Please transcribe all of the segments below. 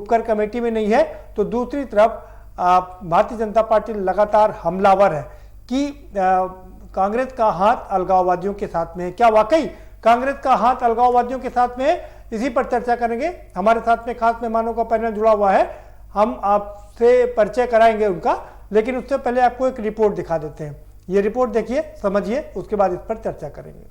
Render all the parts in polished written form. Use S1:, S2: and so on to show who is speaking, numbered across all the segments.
S1: उपकर कमेटी में नहीं है, तो दूसरी तरफ भारतीय जनता पार्टी लगातार हमलावर है कि कांग्रेस का हाथ अलगाववादियों के साथ में है। क्या वाकई कांग्रेस का हाथ अलगाववादियों के साथ में है? इसी पर चर्चा करेंगे। हमारे साथ में खास मेहमानों का पैनल जुड़ा हुआ है, हम आपसे परिचय कराएंगे उनका, लेकिन उससे पहले आपको एक रिपोर्ट दिखा देते हैं। ये रिपोर्ट देखिए, समझिए, उसके बाद इस पर चर्चा करेंगे।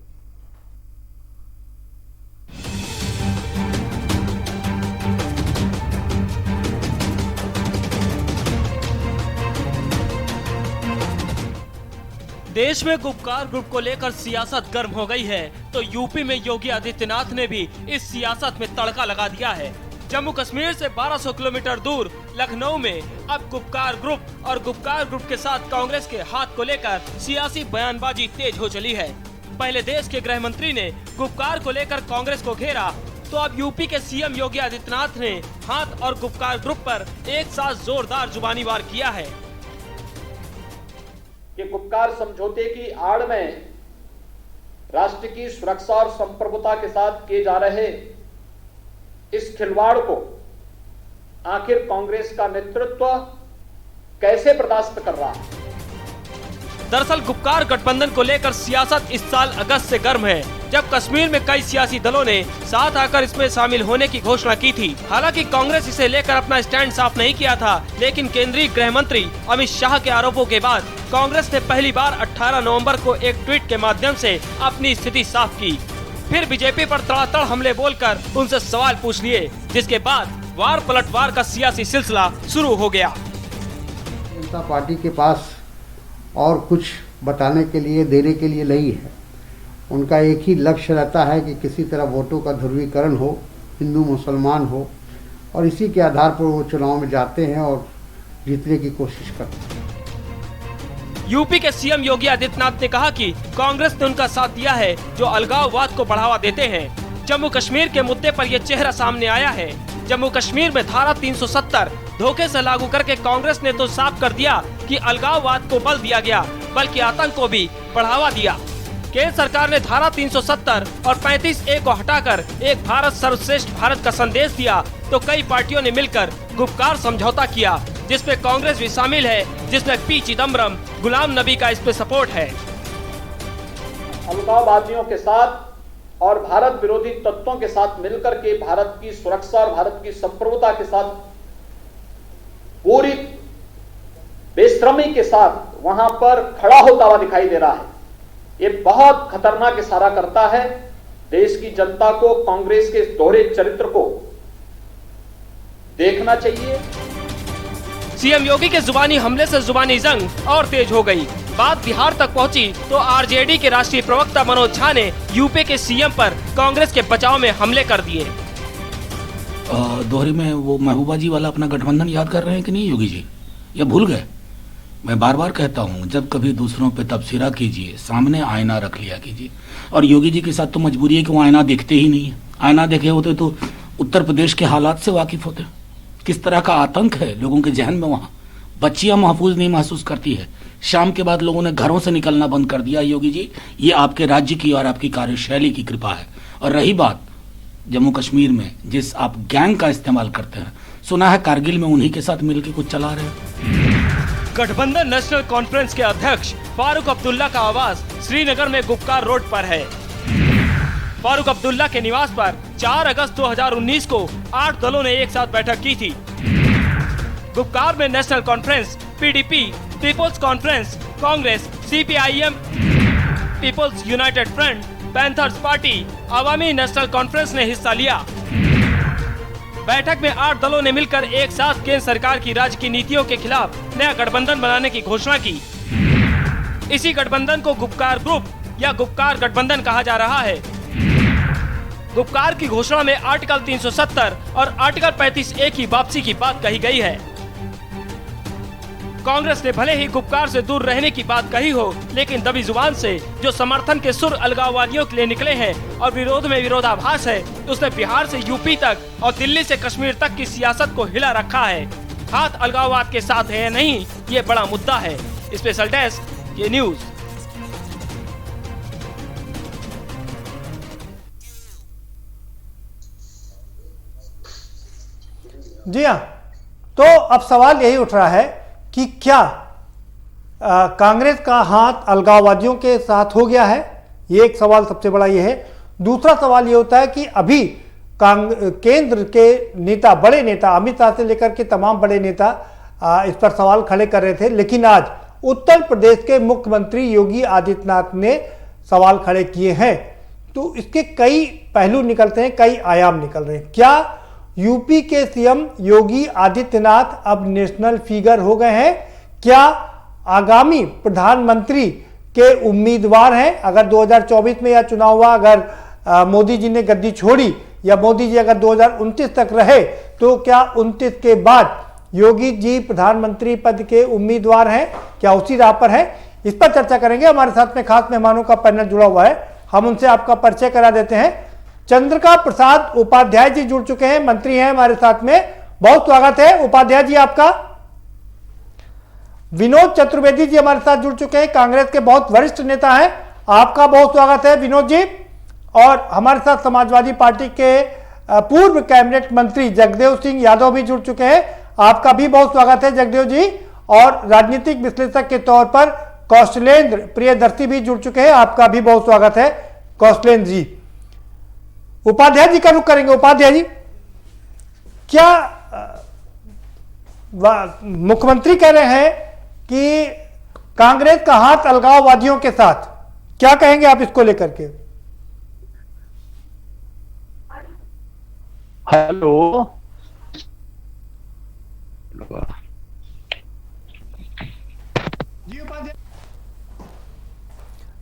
S2: देश में गुपकार ग्रुप को लेकर सियासत गर्म हो गई है, तो यूपी में योगी आदित्यनाथ ने भी इस सियासत में तड़का लगा दिया है। जम्मू कश्मीर से 1200 किलोमीटर दूर लखनऊ में अब गुपकार ग्रुप और गुपकार ग्रुप के साथ कांग्रेस के हाथ को लेकर सियासी बयानबाजी तेज हो चली है। पहले देश के गृह मंत्री ने गुपकार को लेकर कांग्रेस को घेरा, तो अब यूपी के सीएम योगी आदित्यनाथ ने हाथ और गुपकार ग्रुप पर एक साथ जोरदार जुबानी वार किया है
S3: कि गुपकार समझौते की आड़ में राष्ट्र की सुरक्षा और संप्रभुता के साथ किए जा रहे इस खिलवाड़ को आखिर कांग्रेस का नेतृत्व कैसे बर्दाश्त कर रहा है।
S2: दरअसल गुपकार गठबंधन को लेकर सियासत इस साल अगस्त से गर्म है, जब कश्मीर में कई सियासी दलों ने साथ आकर इसमें शामिल होने की घोषणा की थी। हालांकि कांग्रेस इसे लेकर अपना स्टैंड साफ नहीं किया था, लेकिन केंद्रीय गृह मंत्री अमित शाह के आरोपों के बाद कांग्रेस ने पहली बार 18 नवंबर को एक ट्वीट के माध्यम से अपनी स्थिति साफ की। फिर बीजेपी पर तड़ातड़ हमले बोलकर उनसे सवाल पूछ लिए, जिसके बाद वार पलटवार का सियासी सिलसिला शुरू हो गया।
S4: जनता पार्टी के पास और कुछ बताने के लिए, देने के लिए नहीं है। उनका एक ही लक्ष्य रहता है कि किसी तरह वोटों का ध्रुवीकरण हो, हिंदू मुसलमान हो, और इसी के आधार पर वो चुनाव में जाते हैं और जीतने की कोशिश करते हैं।
S2: यूपी के सीएम योगी आदित्यनाथ ने कहा कि कांग्रेस ने उनका साथ दिया है जो अलगाववाद को बढ़ावा देते हैं। जम्मू कश्मीर के मुद्दे पर यह चेहरा सामने आया है। जम्मू कश्मीर में धारा 370 धोखे से लागू करके कांग्रेस ने तो साफ कर दिया कि अलगाववाद को बल दिया गया, बल्कि आतंक को भी बढ़ावा दिया। केंद्र सरकार ने धारा 370 और 35A को हटाकर एक भारत सर्वश्रेष्ठ भारत का संदेश दिया, तो कई पार्टियों ने मिलकर गुपकार समझौता किया, जिसमें कांग्रेस भी शामिल है, जिसमें पी चिदम्बरम, गुलाम नबी का इस पे सपोर्ट है।
S3: अलगाववादियों के साथ और भारत विरोधी तत्वों के साथ मिलकर के भारत की सुरक्षा और भारत की संप्रभुता के साथ पूरी बेशर्मी के साथ वहां पर खड़ा होता हुआ दिखाई दे रहा है। ये बहुत खतरनाक इशारा करता है देश की जनता को। कांग्रेस के दोहरे चरित्र को देखना चाहिए।
S2: सीएम योगी के जुबानी हमले से जुबानी जंग और तेज हो गई। बात बिहार तक पहुंची तो आरजेडी के राष्ट्रीय प्रवक्ता मनोज झा ने यूपी के सीएम पर कांग्रेस के बचाव में हमले कर दिए।
S5: दोहरे में वो महबूबा जी वाला अपना गठबंधन याद कर रहे हैं कि नहीं योगी जी, या भूल गए? मैं बार बार कहता हूँ, जब कभी दूसरों पे तबसरा कीजिए, सामने आईना रख लिया कीजिए। और योगी जी के साथ तो मजबूरी है कि वो आईना देखते ही नहीं है। आईना देखे होते तो उत्तर प्रदेश के हालात से वाकिफ होते। किस तरह का आतंक है लोगों के जहन में। वहाँ बच्चियां महफूज नहीं महसूस करती है। शाम के बाद लोगों ने घरों से निकलना बंद कर दिया। योगी जी, ये आपके राज्य की और आपकी कार्यशैली की कृपा है। और रही बात जम्मू कश्मीर में जिस आप गैंग का इस्तेमाल करते हैं, सुना है कारगिल में उन्हीं के साथ मिलकर कुछ चला रहे हैं।
S2: गठबंधन नेशनल कॉन्फ्रेंस के अध्यक्ष फारूक अब्दुल्ला का आवास श्रीनगर में गुपकार रोड पर है। फारूक अब्दुल्ला के निवास पर 4 अगस्त 2019 को 8 दलों ने एक साथ बैठक की थी। गुपकार में national conference, PDP, people's conference, Congress, CPIM, people's united front, panthers party, Awami national conference ने हिस्सा लिया। बैठक में 8 दलों ने मिलकर एक साथ केंद्र सरकार की राज्य की नीतियों के खिलाफ नया गठबंधन बनाने की घोषणा की। इसी गठबंधन को गुपकार ग्रुप या गुपकार गठबंधन कहा जा रहा है। गुपकार की घोषणा में आर्टिकल 370 और आर्टिकल 35A की वापसी की बात कही गई है। कांग्रेस ने भले ही गुपकार से दूर रहने की बात कही हो, लेकिन दबी जुबान से जो समर्थन के सुर अलगाववादियों के लिए निकले हैं और विरोध में विरोधाभास है, उसने बिहार से यूपी तक और दिल्ली से कश्मीर तक की सियासत को हिला रखा है। हाथ अलगाववाद के साथ है या नहीं, ये बड़ा मुद्दा है। स्पेशल डेस्क, ये न्यूज।
S1: जी हाँ, तो अब सवाल यही उठ रहा है कि क्या कांग्रेस का हाथ अलगाववादियों के साथ हो गया है? ये एक सवाल सबसे बड़ा ये है। दूसरा सवाल ये होता है कि अभी केंद्र के नेता, बड़े नेता, अमित शाह से लेकर के तमाम बड़े नेता इस पर सवाल खड़े कर रहे थे, लेकिन आज उत्तर प्रदेश के मुख्यमंत्री योगी आदित्यनाथ ने सवाल खड़े किए हैं। तो इसके कई पहलू निकलते हैं, कई आयाम निकल रहे हैं। क्या यूपी के सीएम योगी आदित्यनाथ अब नेशनल फिगर हो गए हैं? क्या आगामी प्रधानमंत्री के उम्मीदवार हैं? अगर 2024 में यह चुनाव हुआ, अगर मोदी जी ने गद्दी छोड़ी या मोदी जी अगर 2029 तक रहे, तो क्या 29 के बाद योगी जी प्रधानमंत्री पद के उम्मीदवार हैं? क्या उसी राह पर हैं? इस पर चर्चा करेंगे। हमारे साथ में खास मेहमानों का पैनल जुड़ा हुआ है, हम उनसे आपका परिचय करा देते हैं। चंद्रिका प्रसाद उपाध्याय जी जुड़ चुके हैं, मंत्री हैं हमारे साथ में, बहुत स्वागत है उपाध्याय जी आपका। विनोद चतुर्वेदी जी हमारे साथ जुड़ चुके हैं, कांग्रेस के बहुत वरिष्ठ नेता हैं, आपका बहुत स्वागत है विनोद जी। और हमारे साथ समाजवादी पार्टी के पूर्व कैबिनेट मंत्री जगदेव सिंह यादव भी जुड़ चुके हैं, आपका भी बहुत स्वागत है जगदेव जी। और राजनीतिक विश्लेषक के तौर पर कौशलेंद्र प्रियदर्शी भी जुड़ चुके हैं, आपका भी बहुत स्वागत है कौशलेंद्र जी। उपाध्याय जी का रुख करेंगे। उपाध्याय जी, क्या मुख्यमंत्री कह रहे हैं कि कांग्रेस का हाथ अलगाववादियों के साथ, क्या कहेंगे आप इसको लेकर के?
S6: हेलो,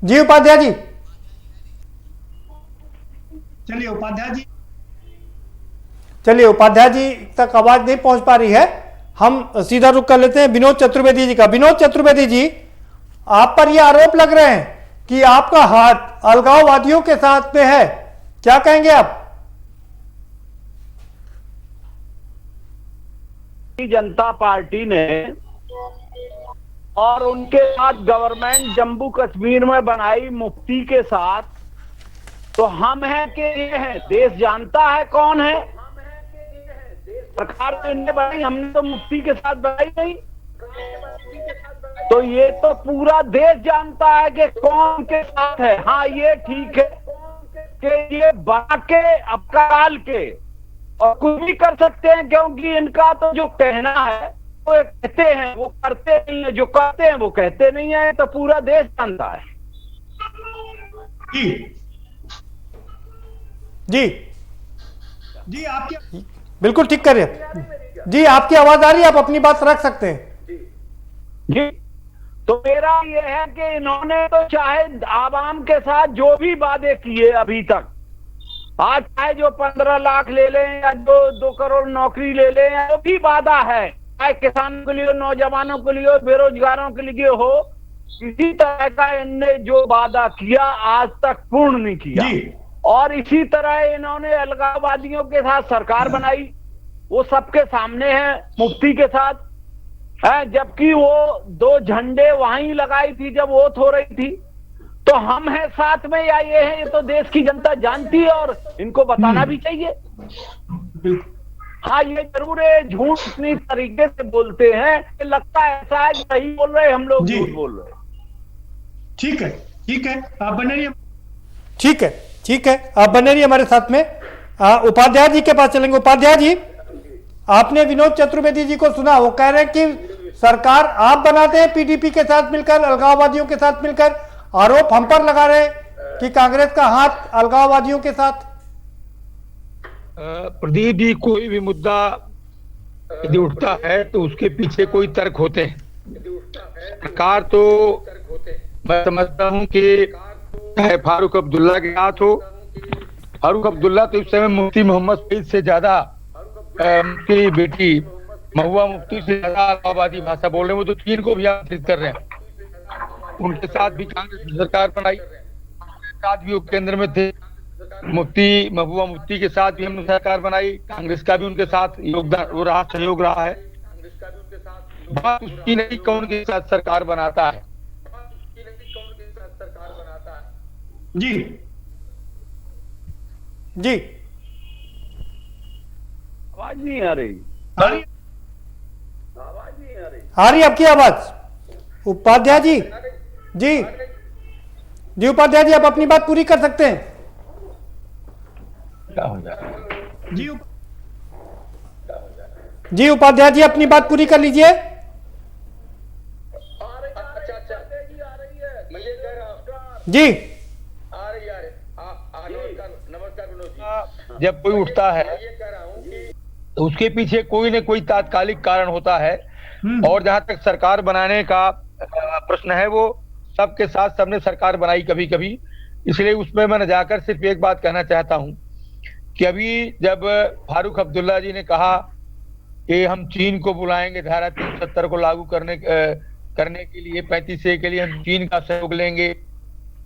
S1: जी उपाध्याय जी, चलिए उपाध्याय जी, चलिए उपाध्याय जी तक आवाज नहीं पहुंच पा रही है, हम सीधा रुख कर लेते हैं विनोद चतुर्वेदी जी का। विनोद चतुर्वेदी जी, आप पर यह आरोप लग रहे हैं कि आपका हाथ अलगाववादियों के साथ में है, क्या कहेंगे आप?
S6: जनता पार्टी ने और उनके साथ गवर्नमेंट जम्मू कश्मीर में बनाई मुफ्ती के साथ, तो हम हैं कि ये है? देश जानता है कौन है। सरकार तो इनने बनाई, हमने तो मुफ्ती के साथ बनाई नहीं। तो ये तो पूरा देश जानता है कि कौन के साथ है। हाँ, ये ठीक है कि ये बना के अपकाल के और कुछ भी कर सकते हैं, क्योंकि इनका तो जो कहना है वो कहते हैं, वो करते नहीं है, जो करते हैं वो कहते नहीं है, तो पूरा देश जानता है।
S1: जी जी, आपकी बिल्कुल ठीक कर रहे हैं जी, आपकी आवाज आ रही है, आप अपनी बात रख सकते हैं
S6: जी। तो मेरा ये है कि इन्होंने तो चाहे आवाम के साथ जो भी वादे किए अभी तक, आज चाहे जो 15 लाख ले लें या जो 2 करोड़ नौकरी ले लें, या जो भी वादा है, चाहे किसानों के लिए, नौजवानों के लिए, बेरोजगारों के लिए हो, किसी तरह का इनने जो वादा किया आज तक पूर्ण नहीं किया। और इसी तरह इन्होंने अलगाववादियों के साथ सरकार बनाई, वो सबके सामने है, मुफ्ती के साथ है, जबकि वो 2 झंडे वहीं लगाई थी जब वोट हो रही थी। तो हम हैं साथ में या ये है, ये तो देश की जनता जानती है और इनको बताना भी चाहिए। हाँ, ये जरूर है, झूठ इतनी तरीके से बोलते हैं कि लगता है ऐसा है सही बोल रहे, हम लोग झूठ बोल रहे।
S1: ठीक है, ठीक है, आप बने रहिए। ठीक है, ठीक है, आप बने रहिए हमारे साथ में। उपाध्याय जी के पास चलेंगे। उपाध्याय जी, आपने विनोद चतुर्वेदी जी को सुना, वो कह रहे हैं कि सरकार आप बनाते हैं पीडीपी के साथ मिलकर, अलगाववादियों के साथ मिलकर, आरोप हम पर लगा रहे कि कांग्रेस का हाथ अलगाववादियों के साथ।
S7: प्रदीप जी, कोई भी मुद्दा यदि उठता है तो उसके पीछे कोई तर्क होते हैं। सरकार तो मैं समझता हूं कि चाहे फारूक अब्दुल्ला के हाथ हो, फारूक अब्दुल्ला तो इस समय मुफ्ती मोहम्मद सईद से ज्यादा, उनकी बेटी महुआ मुफ्ती से ज्यादा अलगाववादी भाषा बोल रहे हैं, वो तो चीन को भी आमंत्रित कर रहे हैं। उनके साथ भी कांग्रेस ने सरकार बनाई, साथ भी वो केंद्र में थे, मुफ्ती महबूबा मुफ्ती के साथ भी हमने सरकार बनाई, कांग्रेस का भी उनके साथ योगदान वो रहा, सहयोग रहा है। बात उसकी नहीं कौन के साथ सरकार बनाता है।
S1: जी जी,
S6: आवाज नहीं आ रही।
S1: आ रही आपकी आवाज उपाध्याय जी? जी जी उपाध्याय जी, आप अपनी बात पूरी कर सकते हैं। जी उपाध्याय जी, अपनी बात पूरी कर लीजिए। जी
S7: जब कोई उठता है तो उसके पीछे कोई न कोई तात्कालिक कारण होता है, और जहां तक सरकार बनाने का प्रश्न है, वो सबके साथ सबने सरकार बनाई कभी कभी। इसलिए उसमें मैं न जाकर सिर्फ एक बात कहना चाहता हूं कि अभी जब फारूक अब्दुल्ला जी ने कहा कि हम चीन को बुलाएंगे धारा 370 को लागू करने के लिए 35A के लिए हम चीन का सहयोग लेंगे,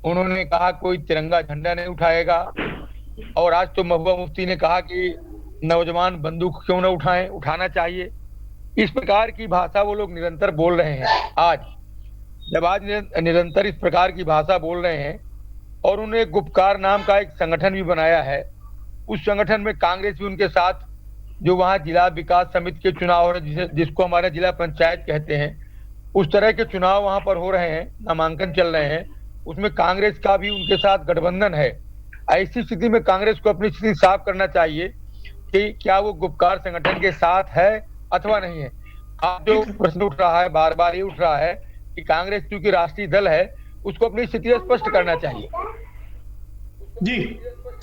S7: उन्होंने कहा कोई तिरंगा झंडा नहीं उठाएगा। और आज तो महबूबा मुफ्ती ने कहा कि नौजवान बंदूक क्यों न उठाएं, उठाना चाहिए। इस प्रकार की भाषा वो लोग निरंतर बोल रहे हैं। आज निरंतर इस प्रकार की भाषा बोल रहे हैं, और उन्होंने गुपकार नाम का एक संगठन भी बनाया है। उस संगठन में कांग्रेस भी उनके साथ, जो वहाँ जिला विकास समिति के चुनाव हो रहे, जिसको हमारे जिला पंचायत कहते हैं, उस तरह के चुनाव वहां पर हो रहे हैं, नामांकन चल रहे हैं, उसमें कांग्रेस का भी उनके साथ गठबंधन है। ऐसी स्थिति में कांग्रेस को अपनी स्थिति साफ करना चाहिए कि क्या वो गुपकार संगठन के साथ है अथवा नहीं है। अब जो प्रश्न उठ रहा है, बार बार ये उठ रहा है कि कांग्रेस क्योंकि राष्ट्रीय दल है, उसको अपनी स्थिति स्पष्ट करना चाहिए।
S1: जी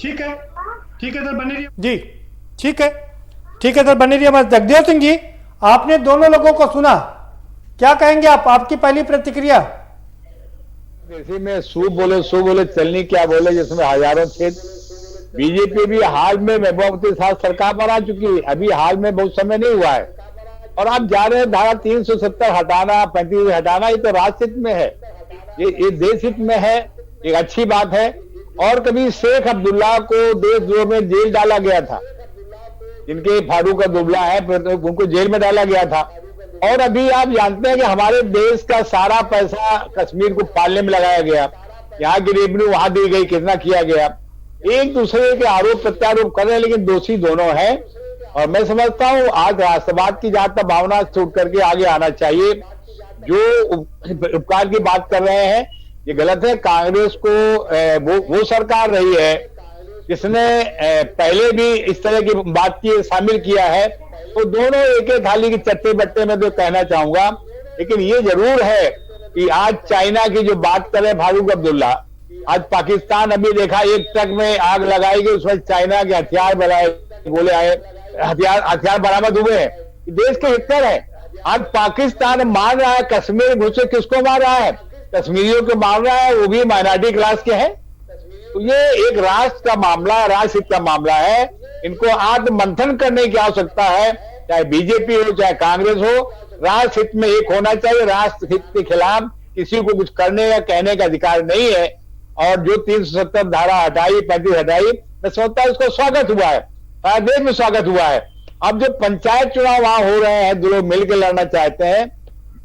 S1: ठीक है सर, बने रहिए। जी ठीक है सर, बने रहिए। बस जगदेव सिंह जी, आपने दोनों लोगों को सुना, क्या कहेंगे आप? आपकी पहली प्रतिक्रिया?
S8: जैसे में सू बोले चलनी क्या बोले, जिसमें हजारों थे। बीजेपी भी हाल में महबूबा मुफ्ती के साथ सरकार बना चुकी है, अभी हाल में बहुत समय नहीं हुआ है, और आप जा रहे हैं धारा 370 हटाना, 35 हटाना। ये तो राष्ट्र हित में है, ये देश हित में है, एक अच्छी बात है। और कभी शेख अब्दुल्ला को देशद्रोह में जेल डाला गया था, जिनके फारूक अब्दुल्ला है, उनको जेल में डाला गया था। और अभी आप जानते हैं कि हमारे देश का सारा पैसा कश्मीर को पालने में लगाया गया, यहाँ की रेवेन्यू वहां दी गई, कितना किया गया। एक दूसरे के आरोप प्रत्यारोप कर रहे हैं, लेकिन दोषी दोनों हैं। और मैं समझता हूं आज राष्ट्रवाद की जात भावना से उठ करके आगे आना चाहिए। जो उपकार की बात कर रहे हैं ये गलत है। कांग्रेस को वो सरकार रही है जिसने पहले भी इस तरह की बात की शामिल किया है, तो दोनों एक एक थाली की चट्टे बट्टे में तो कहना चाहूंगा। लेकिन ये जरूर है कि आज चाइना की जो बात करे फारूक अब्दुल्ला, आज पाकिस्तान अभी देखा एक ट्रक में आग लगाई गई, उसमें चाइना के हथियार बनाए गोले आए, हथियार बरामद हुए हैं। देश के हितकर है। आज पाकिस्तान मार रहा है कश्मीर घुसे, किसको मार रहा है? कश्मीरियों को मार रहा है, वो भी माइनॉरिटी क्लास के हैं। तो ये एक राष्ट्र का मामला, राष्ट्र हित का मामला है। इनको आत्म मंथन करने की आवश्यकता है, चाहे बीजेपी हो चाहे कांग्रेस हो। राष्ट्र हित में एक होना चाहिए। राष्ट्र हित के खिलाफ किसी को कुछ करने या कहने का अधिकार नहीं है। और जो 370 धारा हटाई, 35 हटाई, मैं समझता हूं उसको स्वागत हुआ है, सारा देश में स्वागत हुआ है। अब जो पंचायत चुनाव वहां हो रहे हैं, जो लोग मिलकर लड़ना चाहते हैं,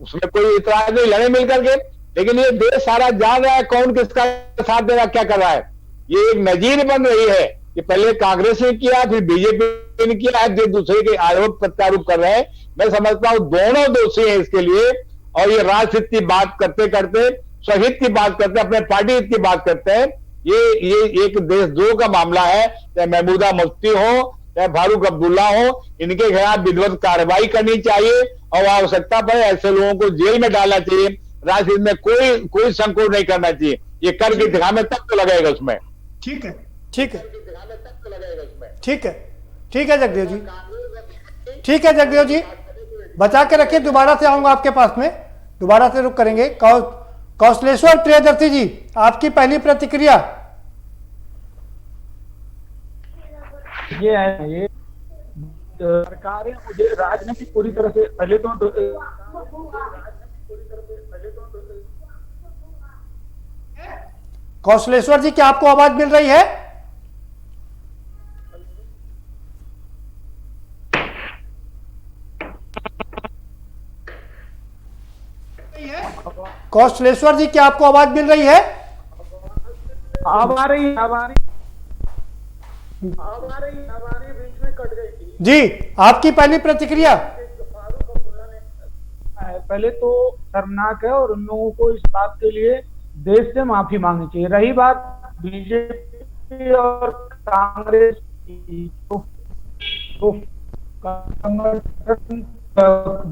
S8: उसमें कोई इतराज नहीं, लड़े मिलकर के। लेकिन ये देश सारा जान रहा है कौन किसका साथ दे रहा, क्या कर रहा है। ये एक नजीर बन रही है कि पहले कांग्रेस ने किया, फिर बीजेपी ने किया, फिर दूसरे के आरोप प्रत्यारोप कर रहे हैं। मैं समझता हूं दोनों दोषी हैं इसके लिए। और ये राजहित की बात करते करते, स्वहित की बात करते, अपने पार्टी हित की बात करते हैं। ये एक देशद्रोह का मामला है। चाहे महबूबा मुफ्ती हो चाहे फारूक अब्दुल्ला हो, इनके खिलाफ विधिवत कार्रवाई करनी चाहिए और आवश्यकता पर ऐसे लोगों को जेल में डालना चाहिए। राजनीति में कोई संकोच नहीं करना चाहिए। ये करके दिखाने तक तो लगेगा उसमें।
S1: ठीक है जगदेव जी, ठीक है जगदेव जी, बचा के रखिए। दोबारा से आऊंगा आपके पास में, दोबारा से रुक करेंगे। कौशलेश्वर प्रियदर्शी जी, आपकी पहली प्रतिक्रिया?
S9: ये है, ये सरकारें मुझे राजनीति पूरी तरह से पहले तो
S1: कौशलेश्वर जी, क्या आपको आवाज मिल रही है? कौशलेश्वर जी, क्या आपको आवाज मिल रही है?
S9: अब आ रही, बीच में कट गई थी।
S1: जी, आपकी पहली प्रतिक्रिया।
S9: पहले तो शर्मनाक है और उन लोगों को इस बात के लिए देश से माफी मांगनी चाहिए। रही बात बीजेपी और कांग्रेस की, तो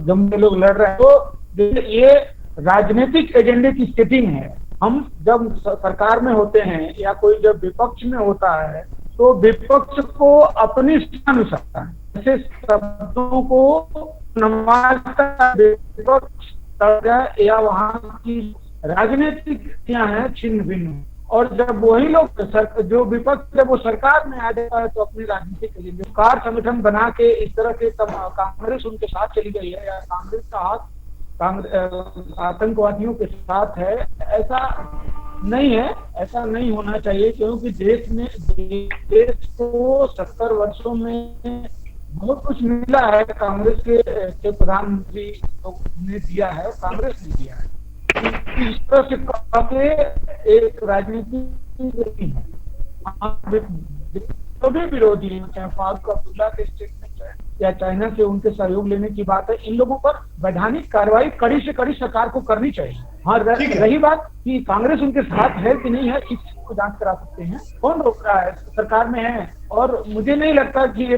S9: जब लोग लड़ रहे हैं तो ये राजनीतिक एजेंडे की सेटिंग है। हम जब सरकार में होते हैं या कोई जब विपक्ष में होता है तो विपक्ष को अपनी अनुसार ऐसे शब्दों को नमाजता विपक्ष या वहाँ की राजनीतिक है छिन्न भिन्न। और जब वही लोग जो विपक्ष जब वो सरकार में आ जाता है तो अपनी राजनीति के लिए कार संगठन बना के इस तरह के कांग्रेस उनके साथ चली गई है या कांग्रेस का हाथ आतंकवादियों के साथ है, ऐसा नहीं है, ऐसा नहीं होना चाहिए। क्योंकि देश को 70 वर्षों में बहुत कुछ मिला है, कांग्रेस के प्रधानमंत्री ने दिया है, कांग्रेस ने दिया है। इस तरह से काफी एक राजनीति है। जो भी विरोधी हैं, चाहे फारूक अब्दुल्ला के स्टेटमेंट है या चाइना से उनके सहयोग लेने की बात है, इन लोगों पर वैधानिक कार्रवाई कड़ी से कड़ी सरकार को करनी चाहिए। हाँ, रही बात कि कांग्रेस उनके साथ है कि नहीं है, इस चीज को जांच करा सकते हैं। कौन रोक रहा है? सरकार में है। और मुझे नहीं लगता कि ये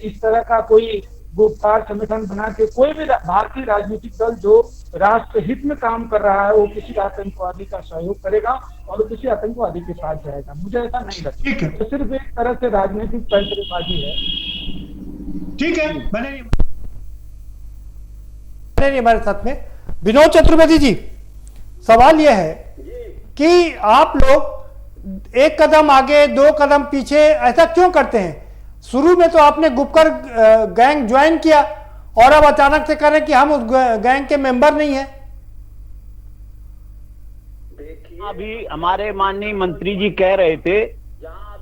S9: इस तरह का कोई गुप्तकार संगठन बना के कोई भी भारतीय राजनीतिक दल जो राष्ट्र हित में काम कर रहा है वो किसी आतंकवादी का सहयोग करेगा और वो किसी आतंकवादी के साथ जाएगा। मुझे ऐसा नहीं लगता। तो सिर्फ एक तरह से राजनीतिक पैंतरेबाजी है।
S1: ठीक है, बने नहीं हमारे साथ में विनोद चतुर्वेदी जी। सवाल यह है कि आप लोग एक कदम आगे 2 कदम पीछे ऐसा क्यों करते हैं? शुरू में तो आपने गुपकर गैंग ज्वाइन किया और अब अचानक से कह रहे हैं कि हम उस गैंग के मेंबर नहीं हैं।
S6: अभी हमारे माननीय मंत्री जी कह रहे थे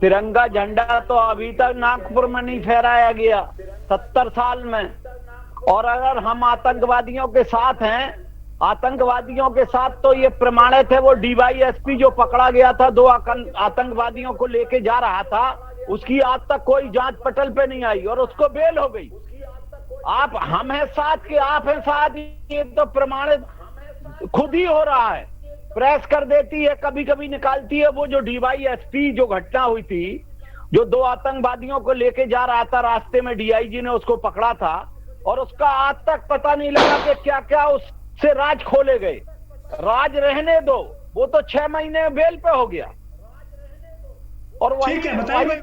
S6: तिरंगा झंडा तो अभी तक नागपुर में नहीं फहराया गया 70 साल में। और अगर हम आतंकवादियों के साथ हैं, आतंकवादियों के साथ तो ये प्रमाणित है। वो डीवाईएसपी जो पकड़ा गया था 2 आतंकवादियों को लेके जा रहा था, उसकी आज तक कोई जांच पटल पे नहीं आई और उसको बेल हो गई। आप हम हैं साथ के आप हैं साथ, ये तो प्रमाणित खुद ही हो रहा है। प्रेस कर देती है, कभी कभी निकालती है। वो जो डीवाईएसपी जो घटना हुई थी, जो 2 आतंकवादियों को लेके जा रहा था, रास्ते में डीआईजी ने उसको पकड़ा था और उसका आज तक पता नहीं लगा कि क्या क्या उससे राज खोले गए। राज रहने दो, वो तो 6 महीने बेल पे हो गया। और
S1: ठीक है, बताइए भाई।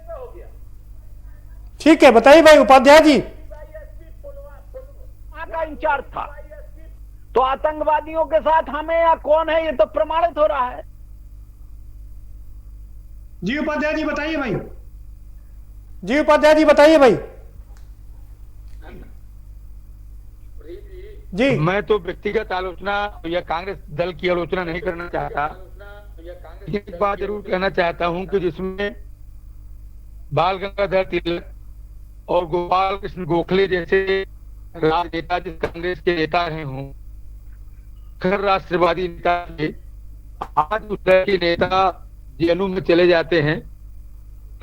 S1: ठीक है, बताइए भाई उपाध्याय जी।
S6: का इंचार्ज था, तो आतंकवादियों के साथ हमें या कौन है, ये तो प्रमाणित हो रहा है।
S1: जी उपाध्याय जी बताइए भाई। जी उपाध्याय जी बताइए भाई। जी,
S7: मैं तो व्यक्तिगत आलोचना या कांग्रेस दल की आलोचना नहीं करना चाहता। एक बात जरूर कहना चाहता हूं कि जिसमें बाल गंगाधर तिलक और गोपाल कृष्ण गोखले जैसे राजनेता जिस कांग्रेस के नेता रहे हों, खैर राष्ट्रवादी नेता थे, आज उस तरह के नेता जेलों में चले जाते हैं।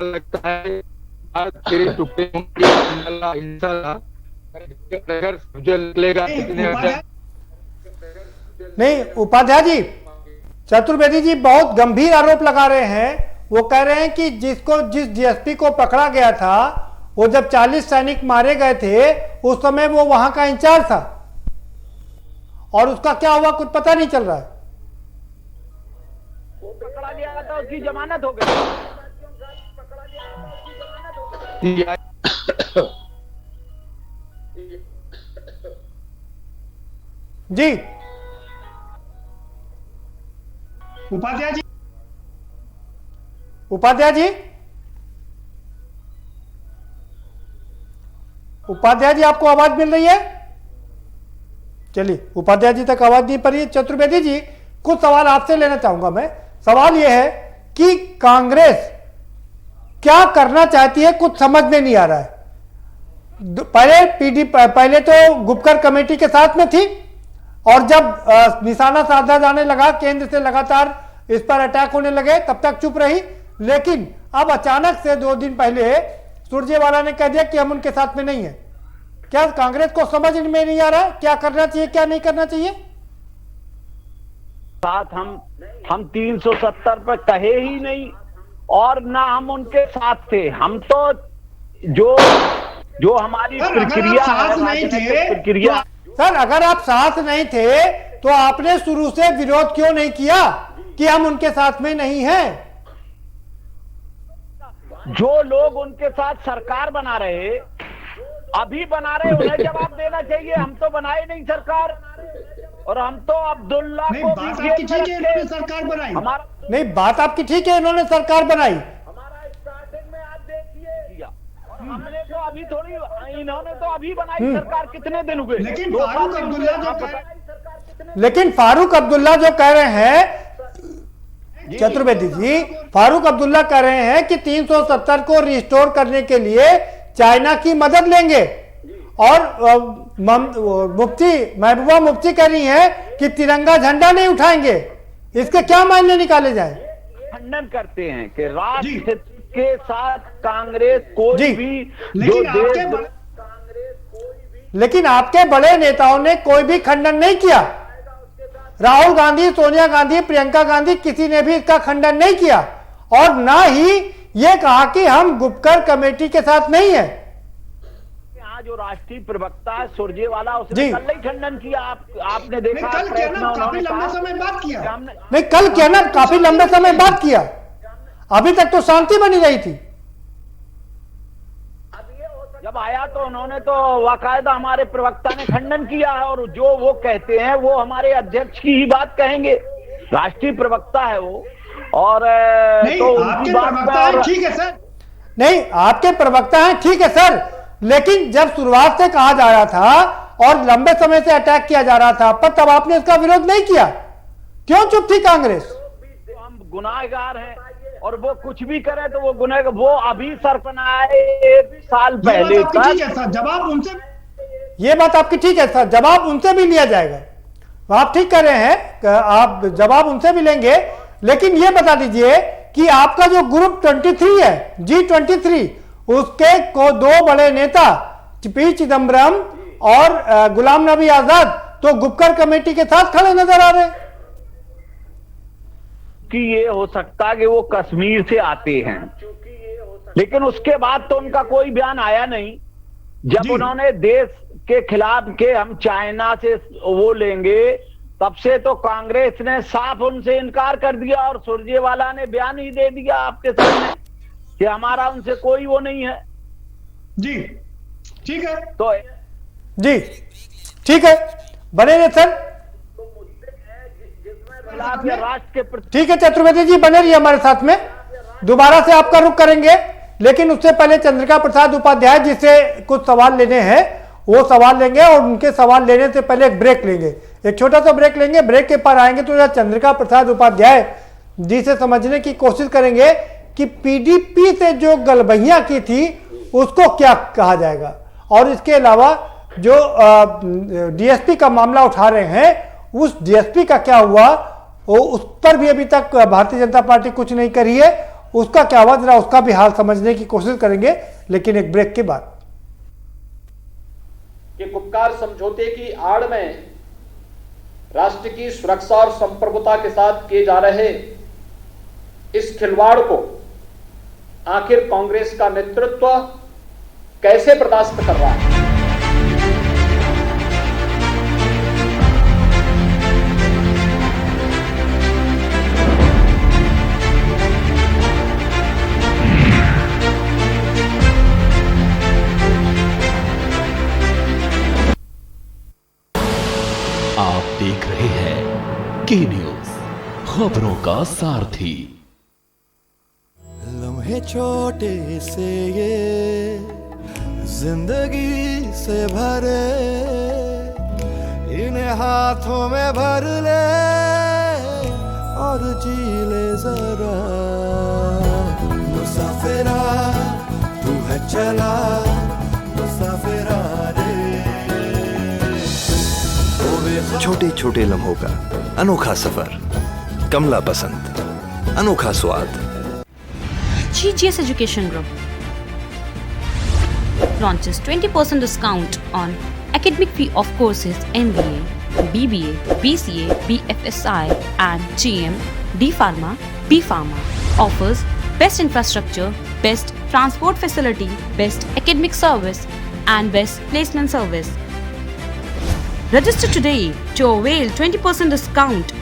S7: लगता है आज तेरे टुकड़े
S1: नहीं उपाध्याय जी, चतुर्वेदी जी बहुत गंभीर आरोप लगा रहे हैं। वो कह रहे हैं कि जिस डीएसपी को पकड़ा गया था, वो जब 40 सैनिक मारे गए थे उस समय वो वहां का इंचार्ज था और उसका क्या हुआ कुछ पता नहीं चल रहा है।
S6: वो पकड़ा गया था, उसकी जमानत हो गई।
S1: जी उपाध्याय जी, उपाध्याय जी, उपाध्याय जी आपको आवाज मिल रही है? चलिए, उपाध्याय जी तक आवाज नहीं पड़ी। चतुर्वेदी जी, कुछ सवाल आपसे लेना चाहूंगा मैं। सवाल यह है कि कांग्रेस क्या करना चाहती है, कुछ समझ में नहीं आ रहा है। पहले तो गुपकर कमेटी के साथ में थी और जब निशाना साधा जाने लगा, केंद्र से लगातार इस पर अटैक होने लगे, तब तक चुप रही। लेकिन अब अचानक से 2 दिन पहले सुरजेवाला ने कह दिया कि हम उनके साथ में नहीं है। क्या कांग्रेस को समझ में नहीं आ रहा क्या करना चाहिए क्या नहीं करना चाहिए?
S6: साथ हम 370 पर कहे ही नहीं और ना हम उनके साथ थे। हम तो जो हमारी प्रक्रिया प्रक्रिया
S1: सर, अगर आप साथ नहीं थे तो आपने शुरू से विरोध क्यों नहीं किया कि हम उनके साथ में नहीं हैं?
S6: जो लोग उनके साथ सरकार बना रहे अभी बना रहे उन्हें जवाब देना चाहिए। हम तो बनाए नहीं सरकार और हम तो अब्दुल्ला को भी
S9: सरकार बनाई।
S6: हमारा
S1: नहीं, बात आपकी ठीक है, इन्होंने सरकार बनाई।
S6: हमारा स्टार्टिंग में आप देखिए हमने तो अभी थोड़ी, इन्होंने तो अभी बनाई सरकार, कितने दिन हुए?
S9: लेकिन फारूक
S1: अब्दुल्ला जो कह रहे हैं चतुर्वेदी जी, फारूक अब्दुल्ला कह रहे हैं कि 370 को रिस्टोर करने के लिए चाइना की मदद लेंगे और महबूबा मुफ्ती कह रही है कि तिरंगा झंडा नहीं उठाएंगे। इसके क्या मायने निकाले जाए?
S6: खंडन करते हैं कि राष्ट्र हित के साथ कांग्रेस कोई भी जो देश,
S1: लेकिन आपके बड़े नेताओं ने कोई भी खंडन नहीं किया। राहुल गांधी, सोनिया गांधी, प्रियंका गांधी, किसी ने भी इसका खंडन नहीं किया और ना ही ये कहा कि हम गुपकर कमेटी के साथ नहीं है।
S6: यहाँ जो राष्ट्रीय प्रवक्ता है सुरजेवाला, उसने कल ही खंडन किया। आपने देखा
S9: काफी लंबे समय बात किया।
S1: नहीं, कल क्या ना, काफी लंबे समय बात किया। अभी तक तो शांति बनी रही थी।
S6: जब आया तो उन्होंने तो बाकायदा हमारे प्रवक्ता ने खंडन किया है और जो वो कहते हैं वो हमारे अध्यक्ष की ही बात कहेंगे। राष्ट्रीय प्रवक्ता है वो और
S9: नहीं,
S6: तो
S9: आपके प्रवक्ता है, ठीक है सर।
S1: नहीं, आपके प्रवक्ता हैं, ठीक है सर, लेकिन जब शुरुआत से कहा जा रहा था और लंबे समय से अटैक किया जा रहा था पर तब आपने इसका विरोध नहीं किया, क्यों चुप थी कांग्रेस?
S6: हम गुनाहगार हैं और वो कुछ भी करे तो वो गुनाहगार। वो अभी सरपनाए 1 साल पहले तक,
S9: जवाब उनसे,
S1: ये बात आपकी ठीक है सर, जवाब उनसे भी लिया जाएगा। आप ठीक कर रहे हैं, आप जवाब उनसे भी लेंगे, लेकिन ये बता दीजिए कि आपका जो ग्रुप 23 है, G23, उसके को 2 बड़े नेता पी चिदम्बरम और गुलाम नबी आजाद तो गुपकर कमेटी के साथ खड़े नजर आ रहे हैं।
S6: कि ये हो सकता है कि वो कश्मीर से आते हैं, लेकिन उसके बाद तो उनका कोई बयान आया नहीं। जब उन्होंने देश के खिलाफ के हम चाइना से वो लेंगे, तब से तो कांग्रेस ने साफ उनसे इनकार कर दिया और सुरजेवाला ने बयान ही दे दिया आपके सामने कि हमारा उनसे कोई वो नहीं है।
S9: जी ठीक है,
S6: तो
S1: जी ठीक है, बने रहे सर,
S6: राष्ट्र के प्रति।
S1: ठीक है चतुर्वेदी जी, बने रहिए हमारे साथ में, दोबारा से आपका रुख करेंगे, लेकिन उससे पहले चंद्रिका प्रसाद उपाध्याय जिसे कुछ सवाल लेने हैं वो सवाल लेंगे और उनके सवाल लेने से पहले एक ब्रेक लेंगे, एक छोटा सा ब्रेक लेंगे। ब्रेक के पार आएंगे तो चंद्रिका प्रसाद उपाध्याय जी से समझने की कोशिश करेंगे कि पीडीपी से जो गलबहियां की थी उसको क्या कहा जाएगा, और इसके अलावा जो डीएसपी का मामला उठा रहे हैं उस डीएसपी का क्या हुआ, उस पर भी अभी तक भारतीय जनता पार्टी कुछ नहीं करी है, उसका क्या हुआ, जरा उसका भी हाल समझने की कोशिश करेंगे, लेकिन एक ब्रेक के बाद।
S3: कि गुपकार समझौते की आड़ में राष्ट्र की सुरक्षा और संप्रभुता के साथ किए जा रहे इस खिलवाड़ को आखिर कांग्रेस का नेतृत्व कैसे बर्दाश्त कर रहा है?
S10: आप देख रहे हैं के न्यूज, खबरों का सारथी।
S11: लम्हे छोटे से ये जिंदगी से भरे, इन्हें हाथों में भर ले और जी ले जरा। मुसाफिरा तू है चला, मुसाफिरा रे।
S12: छोटे छोटे लम्हों का अनोखा सफर, कमला पसंद, अनोखा स्वाद।
S13: GGS education group, launches 20% discount on academic fee of courses MBA, BBA, BCA, BFSI and GM, D Pharma, B Pharma. Offers best infrastructure, best transport facility, best academic service and best placement service. Register today to avail 20% discount.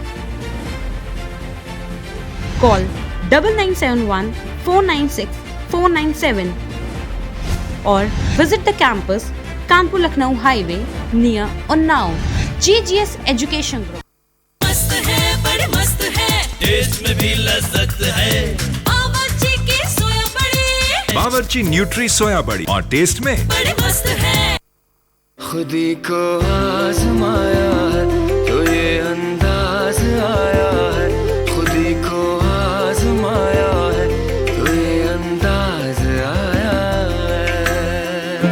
S13: Call 9971 496 497 or visit the campus Kanpur Lucknow Highway near Unnao. GGS Education Group.
S14: मस्त है बड़े मस्त है, test में भी लज्जत है। बावर्ची की सोया बड़ी,
S15: बावर्ची न्यूट्री सोया बड़ी और टेस्ट में
S14: बड़े मस्त है।
S11: खुदी को आजमाया है तो ये अंदाज आया है, खुदी को आजमाया है तो ये अंदाज आया है।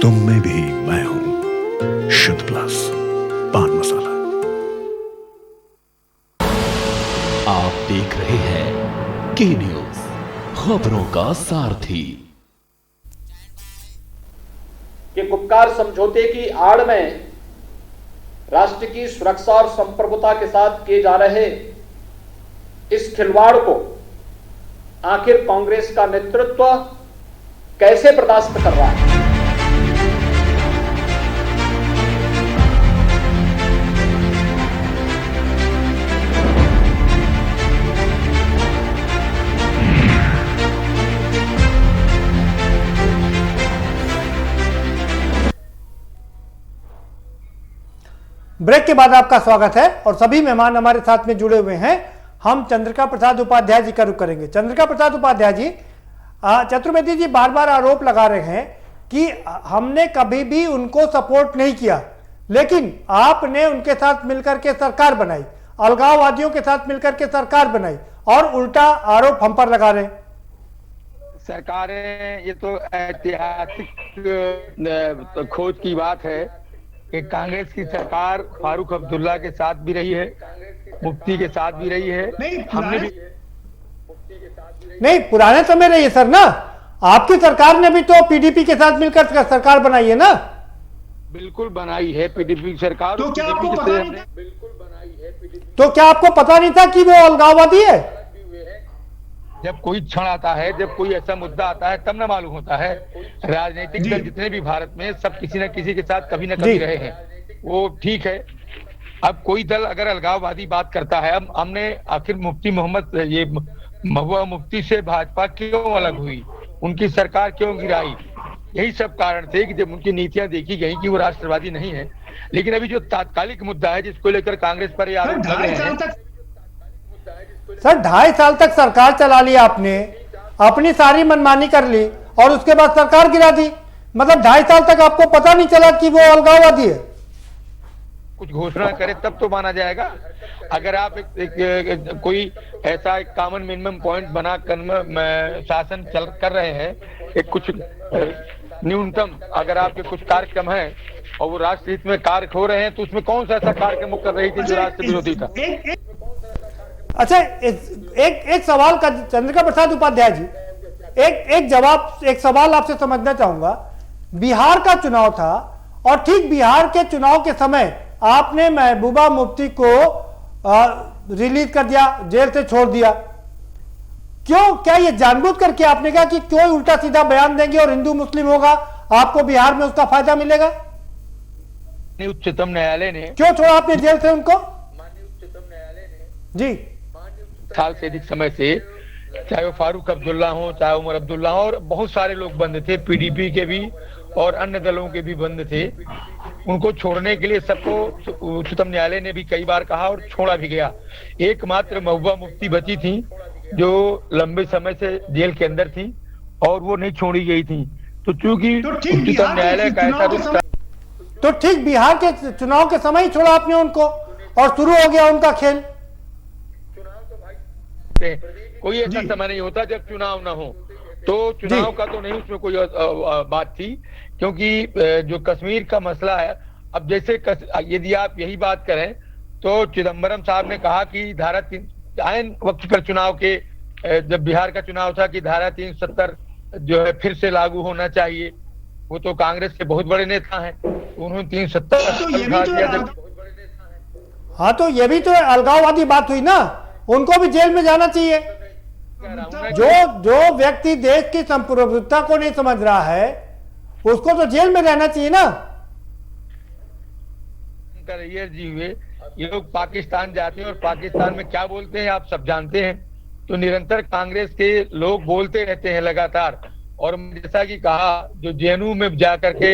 S15: तुम में भी मैं हूँ, शुद्ध प्लस पान मसाला।
S10: आप देख रहे हैं के न्यूज, खबरों का सारथी।
S3: कि कुपकार समझौते की आड़ में राष्ट्र की सुरक्षा और संप्रभुता के साथ किए जा रहे इस खिलवाड़ को आखिर कांग्रेस का नेतृत्व कैसे बर्दाश्त कर रहा है?
S1: ब्रेक के बाद आपका स्वागत है और सभी मेहमान हमारे साथ में जुड़े हुए हैं। हम चंद्रिका प्रसाद उपाध्याय जी का रुख करेंगे। चंद्रिका प्रसाद उपाध्याय जी, चतुर्वेदी जी बार बार आरोप लगा रहे हैं कि हमने कभी भी उनको सपोर्ट नहीं किया, लेकिन आपने उनके साथ मिलकर के सरकार बनाई, अलगाववादियों के साथ मिलकर के सरकार बनाई और उल्टा आरोप हम पर लगा रहे हैं।
S7: सरकारें, ये तो ऐतिहासिक खोज की बात है कि कांग्रेस की सरकार फारूक अब्दुल्ला के साथ भी रही है, मुफ्ती के साथ भी रही है। हमने भी
S1: नहीं, पुराने समय रही है सर ना। आपकी सरकार ने भी तो पीडीपी के साथ मिलकर सरकार बनाई है ना।
S7: बिल्कुल बनाई है पीडीपी सरकार। तो क्या आपको पता नहीं था? बिल्कुल बनाई है पीडीपी।
S1: तो क्या आपको पता नहीं था कि वो अलगाववादी है?
S7: जब कोई क्षण आता है, जब कोई ऐसा मुद्दा आता है, तब ना मालूम होता है। राजनीतिक दल जितने भी भारत में, सब किसी न किसी के साथ कभी न कभी रहे हैं। वो ठीक है। अब कोई दल अगर अलगाववादी बात करता है, अब हमने आखिर मुफ्ती मोहम्मद, ये महबूबा मुफ्ती से भाजपा क्यों अलग हुई, उनकी सरकार क्यों गिराई? यही सब कारण थे कि जब उनकी नीतियां देखी गई कि वो राष्ट्रवादी नहीं है। लेकिन अभी जो तात्कालिक मुद्दा है जिसको लेकर कांग्रेस पर ये आरोप लग रहे हैं,
S1: सर 2.5 साल तक सरकार चला ली आपने, अपनी सारी मनमानी कर ली और उसके बाद सरकार गिरा दी। मतलब 2.5 साल तक आपको पता नहीं चला कि वो अलगाववादी है।
S7: कुछ घोषणा करे तब तो माना जाएगा। अगर आप कोई ऐसा एक कॉमन मिनिमम पॉइंट बना कर शासन कर रहे हैं, एक कुछ न्यूनतम अगर आपके कुछ कार्यक्रम हैं और वो राष्ट्र हित में कार्य हो रहे हैं, तो उसमें कौन सा ऐसा कार्यक्रम कर रही थी जो राष्ट्र विरोधी था?
S1: अच्छा, एक सवाल का चंद्रिका प्रसाद उपाध्याय जी, एक सवाल आपसे समझना चाहूंगा। बिहार का चुनाव था और ठीक बिहार के चुनाव के समय आपने महबूबा मुफ्ती को रिलीज कर दिया, जेल से छोड़ दिया। क्यों? क्या ये जानबूझ करके आपने कहा कि कोई उल्टा सीधा बयान देंगे और हिंदू मुस्लिम होगा, आपको बिहार में उसका फायदा मिलेगा?
S7: उच्चतम न्यायालय ने
S1: क्यों छोड़ा आपने जेल से उनको? जी,
S7: साल से अधिक समय से, चाहे वो फारूक अब्दुल्ला हो, चाहे उमर अब्दुल्ला हो, और बहुत सारे लोग बंद थे, पीडीपी के भी और अन्य दलों के भी बंद थे। उनको छोड़ने के लिए सबको उच्चतम न्यायालय ने भी कई बार कहा और छोड़ा भी गया। एकमात्र महबूबा मुफ्ती बची थी जो लंबे समय से जेल के अंदर थी और वो नहीं छोड़ी गई थी। तो चूंकि उच्चतम न्यायालय का ऐसा रुख था,
S1: तो ठीक बिहार के चुनाव के समय ही छोड़ा आपने उनको और शुरू हो गया उनका खेल।
S7: कोई ऐसा समय नहीं होता जब चुनाव ना हो। तो चुनाव का तो नहीं उसमें कोई बात थी, क्योंकि जो कश्मीर का मसला है, अब जैसे यदि आप यही बात करें तो चिदम्बरम साहब ने कहा कि धारा 3 आयन वक्त पर चुनाव के जब बिहार का चुनाव था कि धारा 370 जो है फिर से लागू होना चाहिए, वो तो कांग्रेस के बहुत बड़े नेता हैं, उन्होंने 370।
S1: हाँ तो ये भी तो अलगाववादी बात हुई ना, उनको भी जेल में जाना चाहिए। जो व्यक्ति देश की संप्रभुता को नहीं समझ रहा है उसको तो जेल में रहना चाहिए ना।
S7: जी हुए ये लोग पाकिस्तान जाते हैं और पाकिस्तान में क्या बोलते हैं आप सब जानते हैं। तो निरंतर कांग्रेस के लोग बोलते रहते हैं लगातार। और जैसा कि कहा, जो जेएनयू में जाकर के